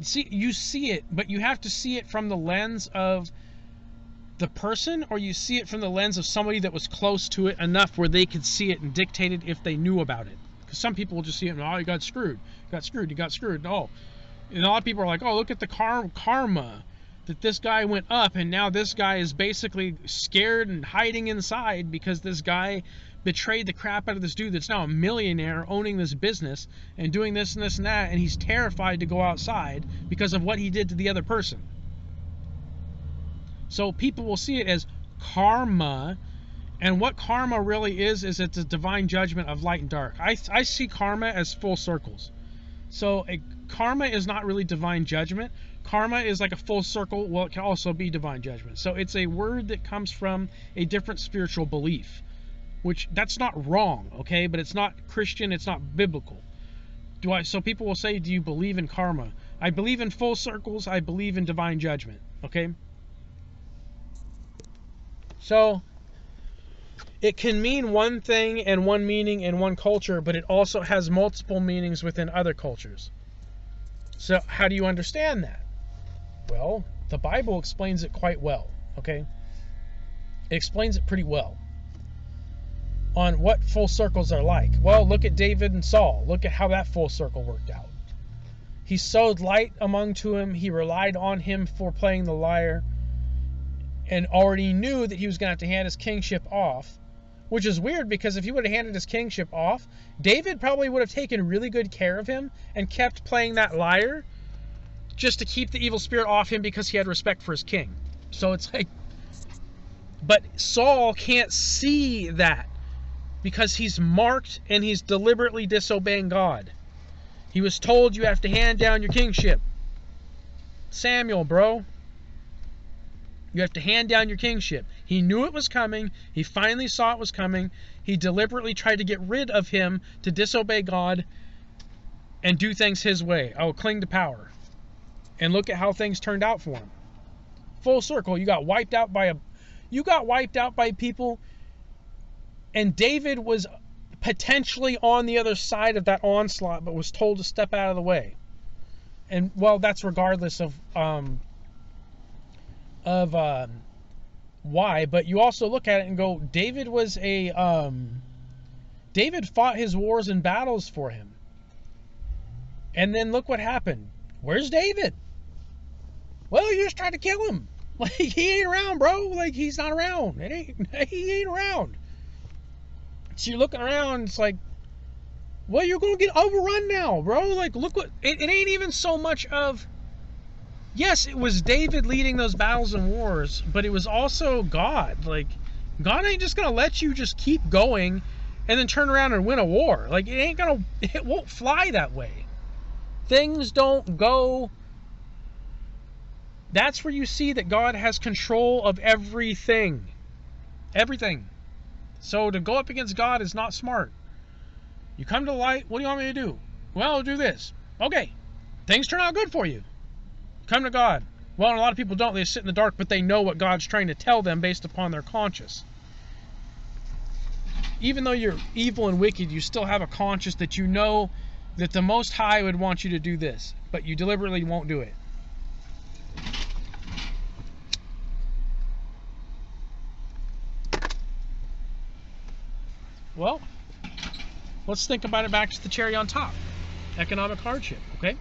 See, you see it, but you have to see it from the lens of the person, or you see it from the lens of somebody that was close to it enough where they could see it and dictate it if they knew about it. Because some people will just see it and, oh, you got screwed. You got screwed. Oh. And a lot of people are like, oh, look at the karma that this guy went up, and now this guy is basically scared and hiding inside because this guy betrayed the crap out of this dude that's now a millionaire owning this business and doing this and this and that, and he's terrified to go outside because of what he did to the other person. So people will see it as karma, and what karma really is it's a divine judgment of light and dark. I see karma as full circles. So karma is not really divine judgment. Karma is like a full circle. Well, it can also be divine judgment. So it's a word that comes from a different spiritual belief, which that's not wrong, okay? But it's not Christian. It's not biblical. So people will say, do you believe in karma? I believe in full circles. I believe in divine judgment, okay? So it can mean one thing and one meaning in one culture, but it also has multiple meanings within other cultures. So how do you understand that? Well, the Bible explains it quite well, okay? It explains it pretty well on what full circles are like. Well, look at David and Saul. Look at how that full circle worked out. He sowed light among to him. He relied on him for playing the lyre and already knew that he was going to have to hand his kingship off, which is weird because if he would have handed his kingship off, David probably would have taken really good care of him and kept playing that lyre just to keep the evil spirit off him because he had respect for his king. So it's like, but Saul can't see that because he's marked and he's deliberately disobeying God. He was told you have to hand down your kingship. Samuel, bro. You have to hand down your kingship. He knew it was coming. He finally saw it was coming. He deliberately tried to get rid of him to disobey God and do things his way. I will cling to power. And look at how things turned out for him. Full circle. You got wiped out by people, and David was potentially on the other side of that onslaught, but was told to step out of the way. And well, that's regardless of why, but you also look at it and go, David fought his wars and battles for him. And then look what happened. Where's David? Well, you just tried to kill him. Like, he ain't around, bro. Like, he's not around. He ain't around. So you're looking around, it's like, well, you're going to get overrun now, bro. Like, look what, it ain't even so much of, yes, it was David leading those battles and wars, but it was also God. Like, God ain't just going to let you just keep going and then turn around and win a war. Like, it won't fly that way. Things don't go. That's where you see that God has control of everything. Everything. So to go up against God is not smart. You come to the light, what do you want me to do? Well, I'll do this. Okay. Things turn out good for you. Come to God. Well, a lot of people don't. They sit in the dark, but they know what God's trying to tell them based upon their conscience. Even though you're evil and wicked, you still have a conscience that you know that the Most High would want you to do this, but you deliberately won't do it. Well, let's think about it back to the cherry on top. Economic hardship, okay?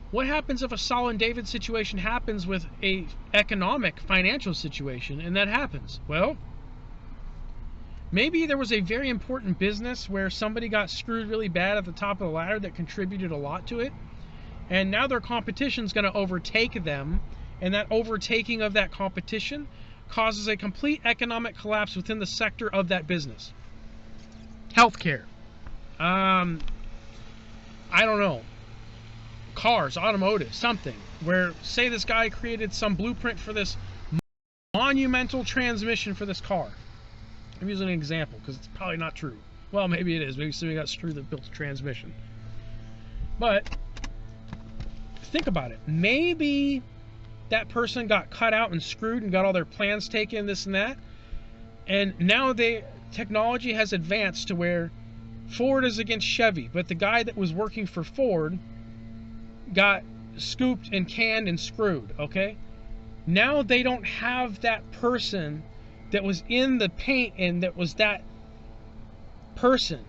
What happens if a Saul and David situation happens with a economic, financial situation, and that happens? Well, maybe there was a very important business where somebody got screwed really bad at the top of the ladder that contributed a lot to it, and now their competition's going to overtake them, and that overtaking of that competition causes a complete economic collapse within the sector of that business. Healthcare. I don't know. Cars, automotive, something. Where, say this guy created some blueprint for this monumental transmission for this car. I'm using an example because it's probably not true. Well, maybe it is. Maybe somebody got screwed that built the transmission. But think about it. Maybe that person got cut out and screwed and got all their plans taken, this and that. And now technology has advanced to where Ford is against Chevy, but the guy that was working for Ford got scooped and canned and screwed, okay? Now they don't have that person that was in the paint and that was that person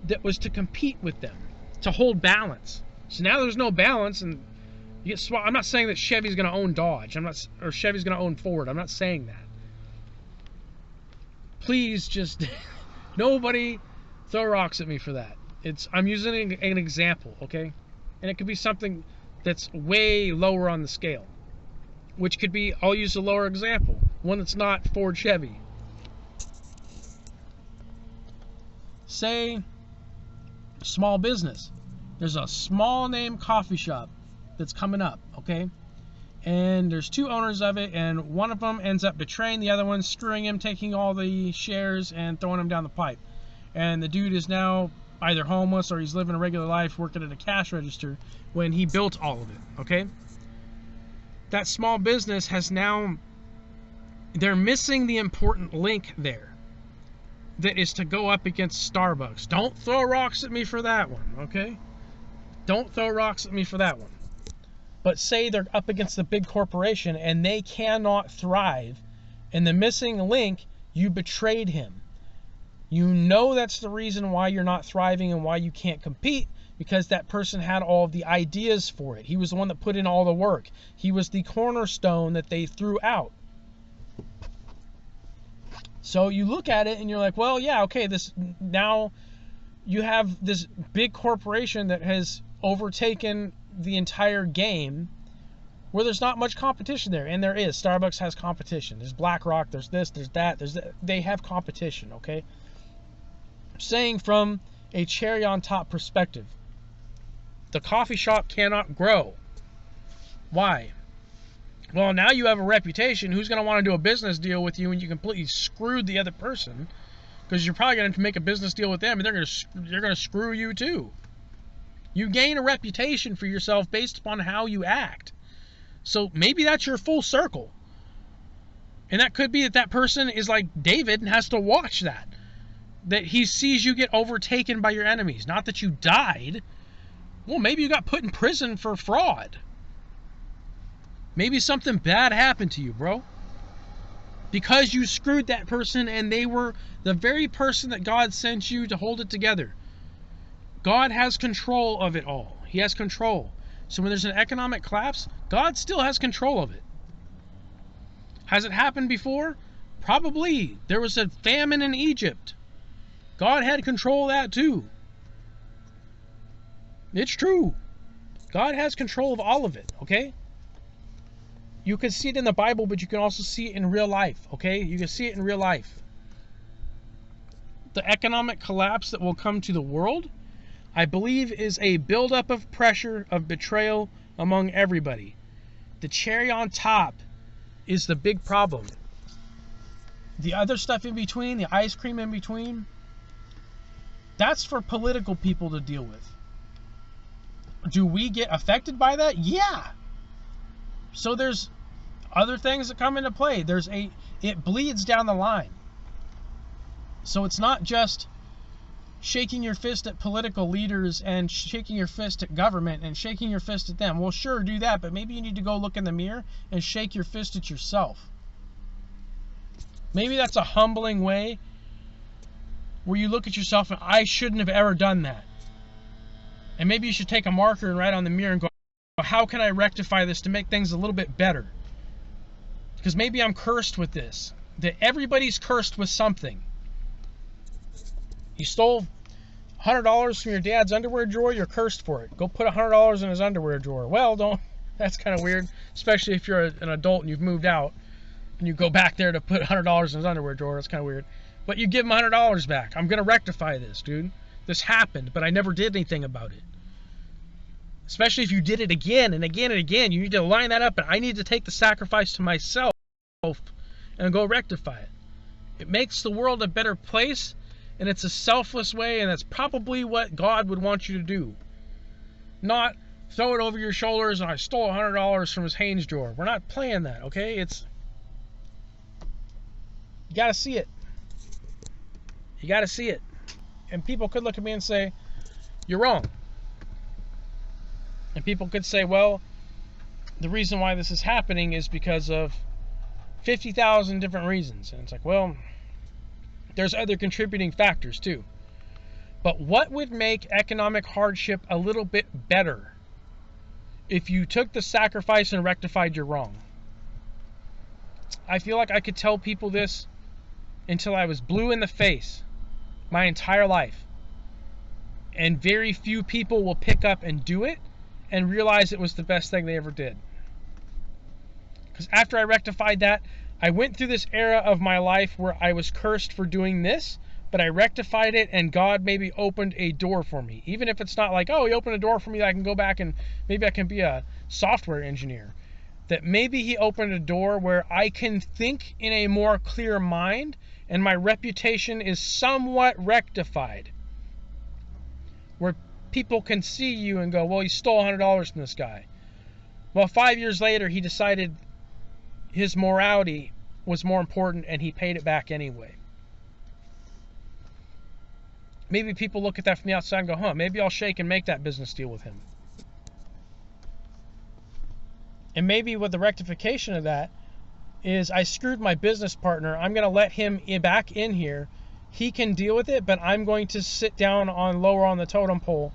that was to compete with them, to hold balance. So now there's no balance and you get swapped. I'm not saying that Chevy's going to own Dodge. Or Chevy's going to own Ford. I'm not saying that. Please just nobody throw rocks at me for that. I'm using an example, okay? And it could be something that's way lower on the scale. Which could be, I'll use a lower example. One that's not Ford Chevy. Say, small business. There's a small name coffee shop that's coming up, okay? And there's two owners of it, and one of them ends up betraying the other one, screwing him, taking all the shares and throwing him down the pipe. And the dude is now either homeless or he's living a regular life working at a cash register when he built all of it, okay? That small business has now, they're missing the important link there that is to go up against Starbucks. Don't throw rocks at me for that one, okay? Don't throw rocks at me for that one. But say they're up against the big corporation and they cannot thrive, and the missing link, you betrayed him. You know that's the reason why you're not thriving and why you can't compete, because that person had all of the ideas for it. He was the one that put in all the work. He was the cornerstone that they threw out. So you look at it and you're like, well, yeah, okay, now you have this big corporation that has overtaken the entire game where there's not much competition there. And there is. Starbucks has competition. There's BlackRock, there's this, there's that, they have competition, okay? I'm saying from a cherry on top perspective, the coffee shop cannot grow. Why? Well, now you have a reputation. Who's going to want to do a business deal with you when you completely screwed the other person? Because you're probably going to make a business deal with them, and they're going to screw you too. You gain a reputation for yourself based upon how you act. So maybe that's your full circle. And that could be that person is like David and has to watch that. That he sees you get overtaken by your enemies. Not that you died. Well, maybe you got put in prison for fraud. Maybe something bad happened to you, bro. Because you screwed that person and they were the very person that God sent you to hold it together. God has control of it all. He has control. So when there's an economic collapse, God still has control of it. Has it happened before? Probably. There was a famine in Egypt. God had control of that too. It's true. God has control of all of it, okay? You can see it in the Bible, but you can also see it in real life, okay? You can see it in real life. The economic collapse that will come to the world, I believe, is a buildup of pressure, of betrayal among everybody. The cherry on top is the big problem. The other stuff in between, the ice cream in between, that's for political people to deal with. Do we get affected by that? Yeah. So there's other things that come into play. It bleeds down the line. So it's not just shaking your fist at political leaders and shaking your fist at government and shaking your fist at them. Well, sure, do that, but maybe you need to go look in the mirror and shake your fist at yourself. Maybe that's a humbling way where you look at yourself and I shouldn't have ever done that. And maybe you should take a marker and write on the mirror and go, how can I rectify this to make things a little bit better? Because maybe I'm cursed with this. That everybody's cursed with something. You stole $100 from your dad's underwear drawer, you're cursed for it. Go put $100 in his underwear drawer. Well, don't. That's kind of weird, especially if you're an adult and you've moved out and you go back there to put $100 in his underwear drawer. That's kind of weird. But you give him $100 back. I'm going to rectify this, dude. This happened, but I never did anything about it. Especially if you did it again and again and again. You need to line that up, and I need to take the sacrifice to myself and go rectify it. It makes the world a better place, and it's a selfless way, and that's probably what God would want you to do. Not throw it over your shoulders and I stole $100 from his Hanes drawer. We're not playing that, okay? You got to see it. You got to see it. And people could look at me and say, you're wrong. And people could say, well, the reason why this is happening is because of 50,000 different reasons. And it's like, well, there's other contributing factors too. But what would make economic hardship a little bit better if you took the sacrifice and rectified your wrong? I feel like I could tell people this until I was blue in the face my entire life. And very few people will pick up and do it and realize it was the best thing they ever did. Because after I rectified that, I went through this era of my life where I was cursed for doing this, but I rectified it and God maybe opened a door for me. Even if it's not like, oh, he opened a door for me that I can go back and maybe I can be a software engineer. That maybe he opened a door where I can think in a more clear mind and my reputation is somewhat rectified. Where people can see you and go, well, he stole $100 from this guy. Well, 5 years later, he decided his morality was more important and he paid it back anyway. Maybe people look at that from the outside and go, huh, maybe I'll shake and make that business deal with him. And maybe with the rectification of that is I screwed my business partner. I'm going to let him back in here. He can deal with it, but I'm going to sit down on lower on the totem pole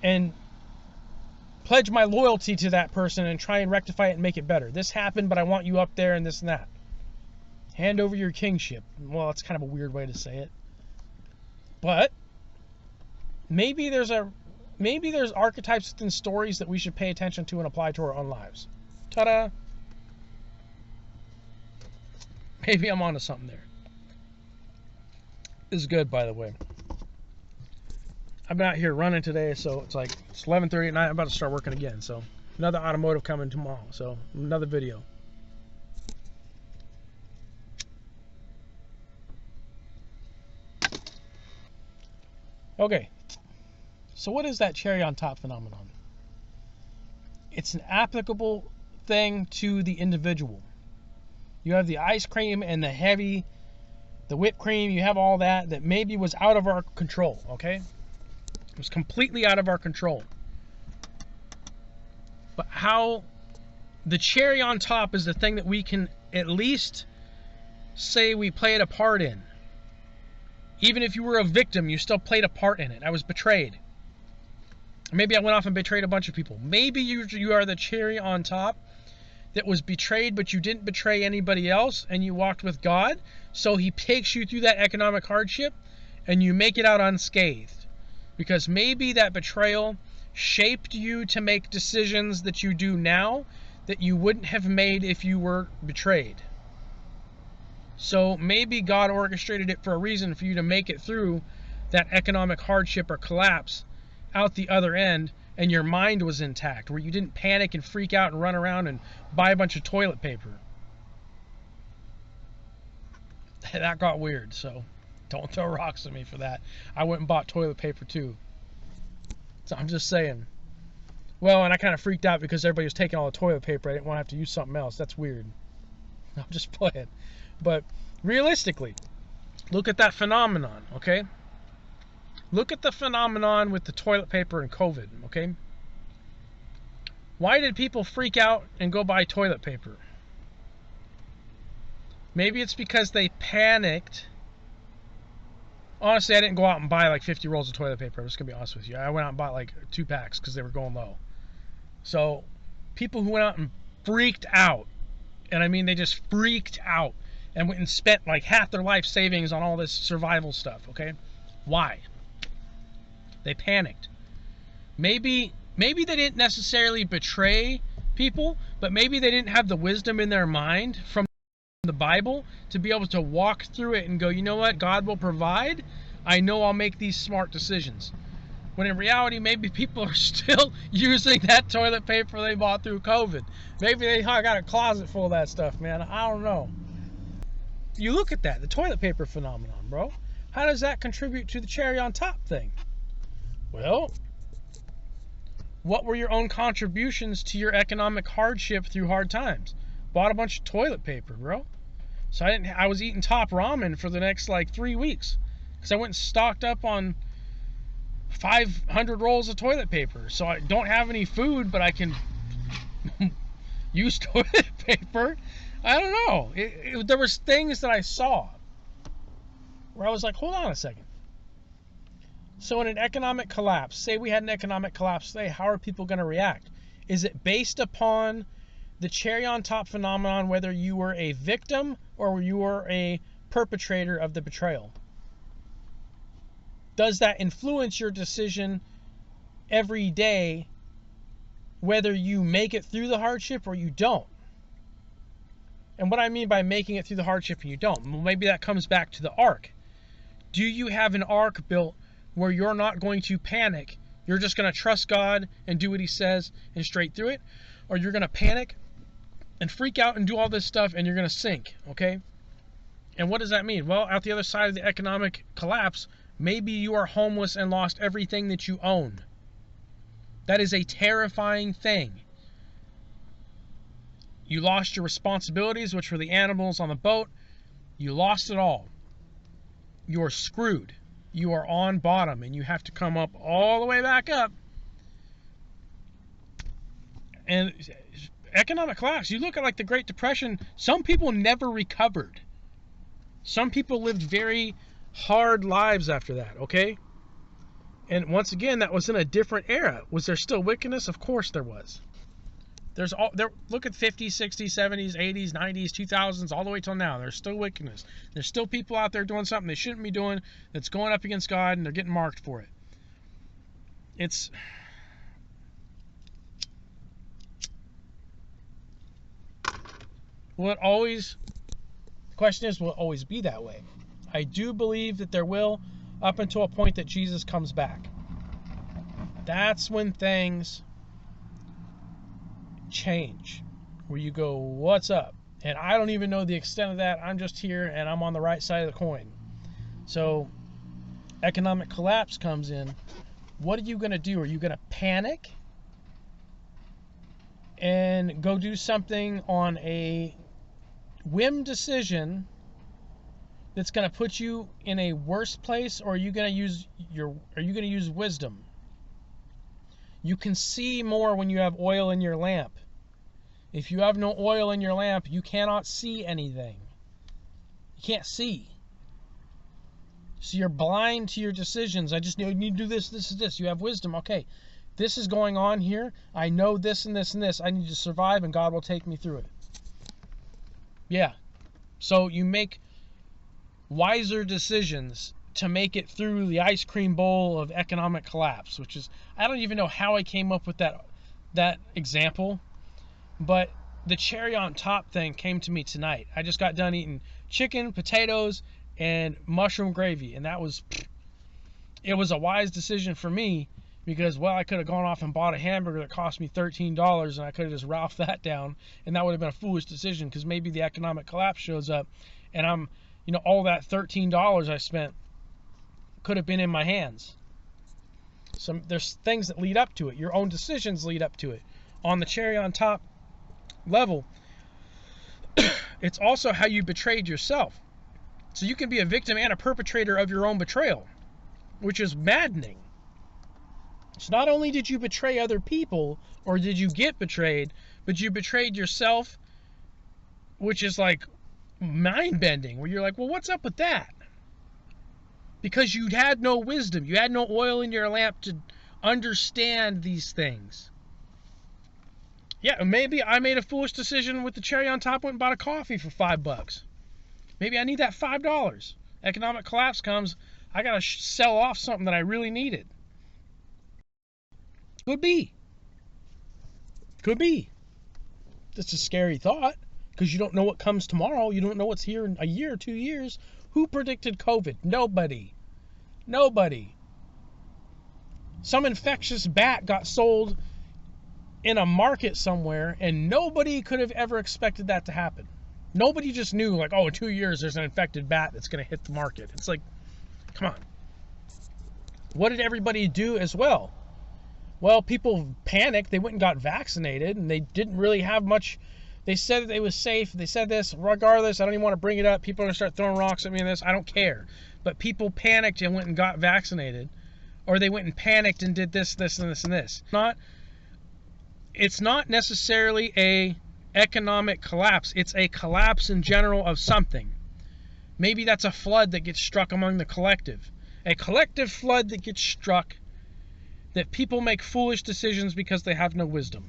and pledge my loyalty to that person and try and rectify it and make it better. This happened, but I want you up there and this and that. Hand over your kingship. Well, that's kind of a weird way to say it. But maybe there's archetypes within stories that we should pay attention to and apply to our own lives. Ta-da! Maybe I'm onto something there. This is good, by the way. I've been out here running today, so it's 11:30 at night. I'm about to start working again. So another automotive coming tomorrow. So another video. Okay. So what is that cherry on top phenomenon? It's an applicable thing to the individual. You have the ice cream and the whipped cream, you have all that maybe was out of our control, okay? It was completely out of our control. But how the cherry on top is the thing that we can at least say we played a part in. Even if you were a victim, you still played a part in it. I was betrayed. Maybe I went off and betrayed a bunch of people. Maybe you are the cherry on top that was betrayed, but you didn't betray anybody else, and you walked with God, so he takes you through that economic hardship, and you make it out unscathed. Because maybe that betrayal shaped you to make decisions that you do now that you wouldn't have made if you were betrayed. So maybe God orchestrated it for a reason for you to make it through that economic hardship or collapse out the other end, and your mind was intact, where you didn't panic and freak out and run around and buy a bunch of toilet paper. That got weird, so don't throw rocks at me for that. I went and bought toilet paper too. So I'm just saying. Well, and I kind of freaked out because everybody was taking all the toilet paper. I didn't want to have to use something else. That's weird. I'm just playing. But realistically, look at that phenomenon, okay? Look at the phenomenon with the toilet paper and COVID, okay? Why did people freak out and go buy toilet paper? Maybe it's because they panicked. Honestly, I didn't go out and buy like 50 rolls of toilet paper. I'm just going to be honest with you. I went out and bought like 2 packs because they were going low. So, people who went out and freaked out, and I mean they just freaked out, and went and spent like half their life savings on all this survival stuff, okay? Why? They panicked. Maybe they didn't necessarily betray people, but maybe they didn't have the wisdom in their mind from the Bible to be able to walk through it and go, you know what, God will provide. I know I'll make these smart decisions. When in reality, maybe people are still using that toilet paper they bought through COVID. Maybe they got a closet full of that stuff, man. I don't know. You look at that, the toilet paper phenomenon, bro. How does that contribute to the cherry on top thing? Well, What were your own contributions to your economic hardship through hard times? Bought a bunch of toilet paper, bro. So I was eating Top Ramen for the next like 3 weeks because I went and stocked up on 500 rolls of toilet paper. So I don't have any food, but I can use toilet paper. I don't know. There was things that I saw where I was like, hold on a second. So in an economic collapse, say we had an economic collapse today, how are people going to react? Is it based upon the cherry on top phenomenon, whether you were a victim or you were a perpetrator of the betrayal? Does that influence your decision every day, whether you make it through the hardship or you don't? And what I mean by making it through the hardship and you don't, well, maybe that comes back to the ark. Do you have an ark built where you're not going to panic? You're just going to trust God and do what he says and straight through it? Or you're going to panic and freak out and do all this stuff and you're going to sink, okay? And what does that mean? Well, out the other side of the economic collapse, maybe you are homeless and lost everything that you own. That is a terrifying thing. You lost your responsibilities, which were the animals on the boat. You lost it all. You're screwed. You are on bottom and you have to come up all the way back up. And economic collapse, you look at like the Great Depression, some people never recovered. Some people lived very hard lives after that, okay? And once again, that was in a different era. Was there still wickedness? Of course there was. Look at 50s, 60s, 70s, 80s, 90s, 2000s, all the way till now. There's still wickedness. There's still people out there doing something they shouldn't be doing that's going up against God, and they're getting marked for it. The question is, will it always be that way? I do believe that there will, up until a point that Jesus comes back. That's when things change, where you go, what's up? And I don't even know the extent of that. I'm just here and I'm on the right side of the coin. So economic collapse comes in. What are you going to do? Are you going to panic and go do something on a whim decision that's going to put you in a worse place, or are you going to use wisdom? You can see more when you have oil in your lamp. If you have no oil in your lamp, you cannot see anything. You can't see. So you're blind to your decisions. I just need to do this, this, this. You have wisdom. Okay, this is going on here. I know this and this and this. I need to survive, and God will take me through it. Yeah. So you make wiser decisions to make it through the ice cream bowl of economic collapse, which is, I don't even know how I came up with that example, but the cherry on top thing came to me tonight. I just got done eating chicken, potatoes, and mushroom gravy, and it was a wise decision for me because, well, I could have gone off and bought a hamburger that cost me $13, and I could have just ralphed that down, and that would have been a foolish decision because maybe the economic collapse shows up, and all that $13 I spent could have been in my hands. So there's things that lead up to it. Your own decisions lead up to it. On the cherry on top level, it's also how you betrayed yourself. So you can be a victim and a perpetrator of your own betrayal, which is maddening. So not only did you betray other people, or did you get betrayed, but you betrayed yourself, which is like mind-bending, where you're like, well, what's up with that? Because you had no wisdom. You had no oil in your lamp to understand these things. Yeah, maybe I made a foolish decision with the cherry on top, went and bought a coffee for $5. Maybe I need that $5. Economic collapse comes, I got to sell off something that I really needed. Could be. That's a scary thought, because you don't know what comes tomorrow. You don't know what's here in a year, 2 years. Who predicted COVID? Nobody. Some infectious bat got sold in a market somewhere, and nobody could have ever expected that to happen. Nobody just knew, like, oh, in 2 years there's an infected bat that's going to hit the market. It's like, come on. What did everybody do as well? Well, people panicked. They went and got vaccinated, and they didn't really have much. They said that it was safe. They said this. Regardless, I don't even want to bring it up. People are going to start throwing rocks at me in this. I don't care. But people panicked and went and got vaccinated. Or they went and panicked and did this, this, and this, and this. It's not necessarily a economic collapse. It's a collapse in general of something. Maybe that's a flood that gets struck among the collective. A collective flood that gets struck, that people make foolish decisions because they have no wisdom.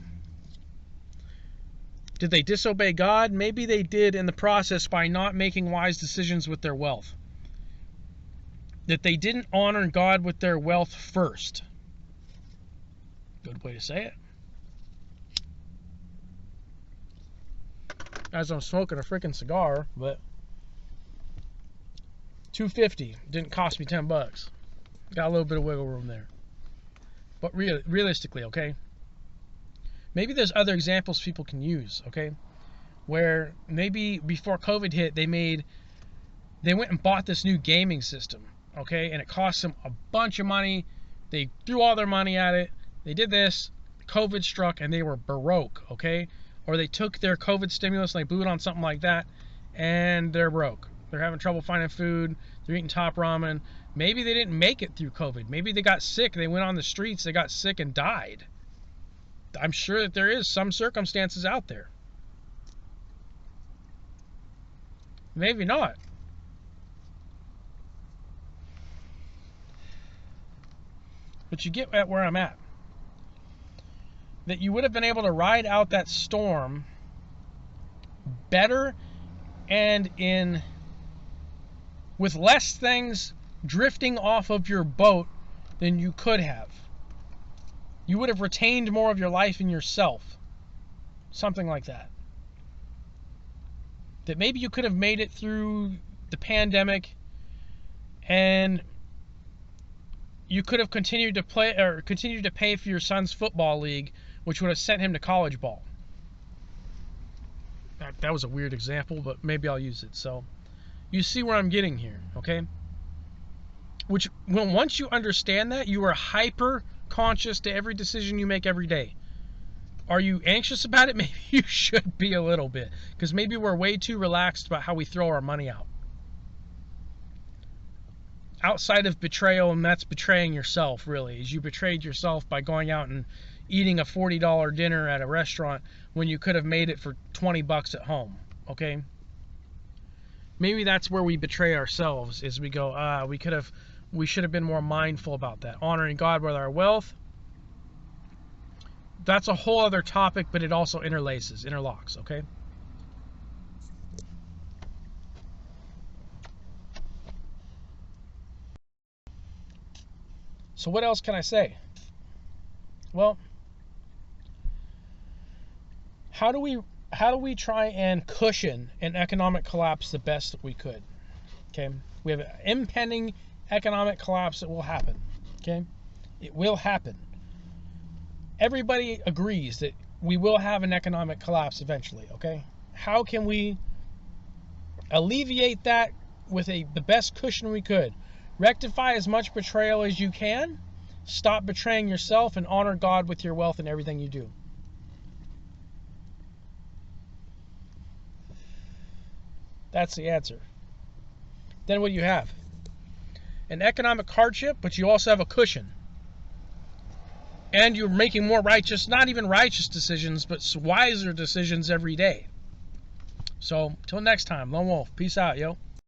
Did they disobey God? Maybe they did in the process by not making wise decisions with their wealth. That they didn't honor God with their wealth first. Good way to say it. As I'm smoking a freaking cigar, but $2.50 didn't cost me $10. Got a little bit of wiggle room there. But realistically, okay? Maybe there's other examples people can use, okay? Where maybe before COVID hit, they went and bought this new gaming system, okay? And it cost them a bunch of money. They threw all their money at it. They did this. COVID struck and they were broke, okay? Or they took their COVID stimulus and they blew it on something like that and they're broke. They're having trouble finding food. They're eating top ramen. Maybe they didn't make it through COVID. Maybe they got sick. They went on the streets. They got sick and died. I'm sure that there is some circumstances out there. Maybe not. But you get at where I'm at. That you would have been able to ride out that storm better and with less things drifting off of your boat than you could have. You would have retained more of your life in yourself. Something like that. That maybe you could have made it through the pandemic and you could have continued to play or continued to pay for your son's football league, which would have sent him to college ball. That was a weird example, but maybe I'll use it. So you see where I'm getting here, okay? Which, once you understand that, you are hyper conscious to every decision you make every day. Are you anxious about it? Maybe you should be a little bit, because maybe we're way too relaxed about how we throw our money out. Outside of betrayal, and that's betraying yourself, really, is you betrayed yourself by going out and eating a $40 dinner at a restaurant when you could have made it for $20 at home, okay? Maybe that's where we betray ourselves, is we go, we should have been more mindful about that. Honoring God with our wealth. That's a whole other topic, but it also interlocks, okay? So what else can I say? Well, how do we try and cushion an economic collapse the best that we could? Okay? We have an impending economic collapse that will happen. Okay? It will happen. Everybody agrees that we will have an economic collapse eventually, okay? How can we alleviate that with the best cushion we could? Rectify as much betrayal as you can. Stop betraying yourself and honor God with your wealth and everything you do. That's the answer. Then what do you have? An economic hardship, but you also have a cushion. And you're making more righteous, not even righteous decisions, but wiser decisions every day. So, till next time, Lone Wolf. Peace out, yo.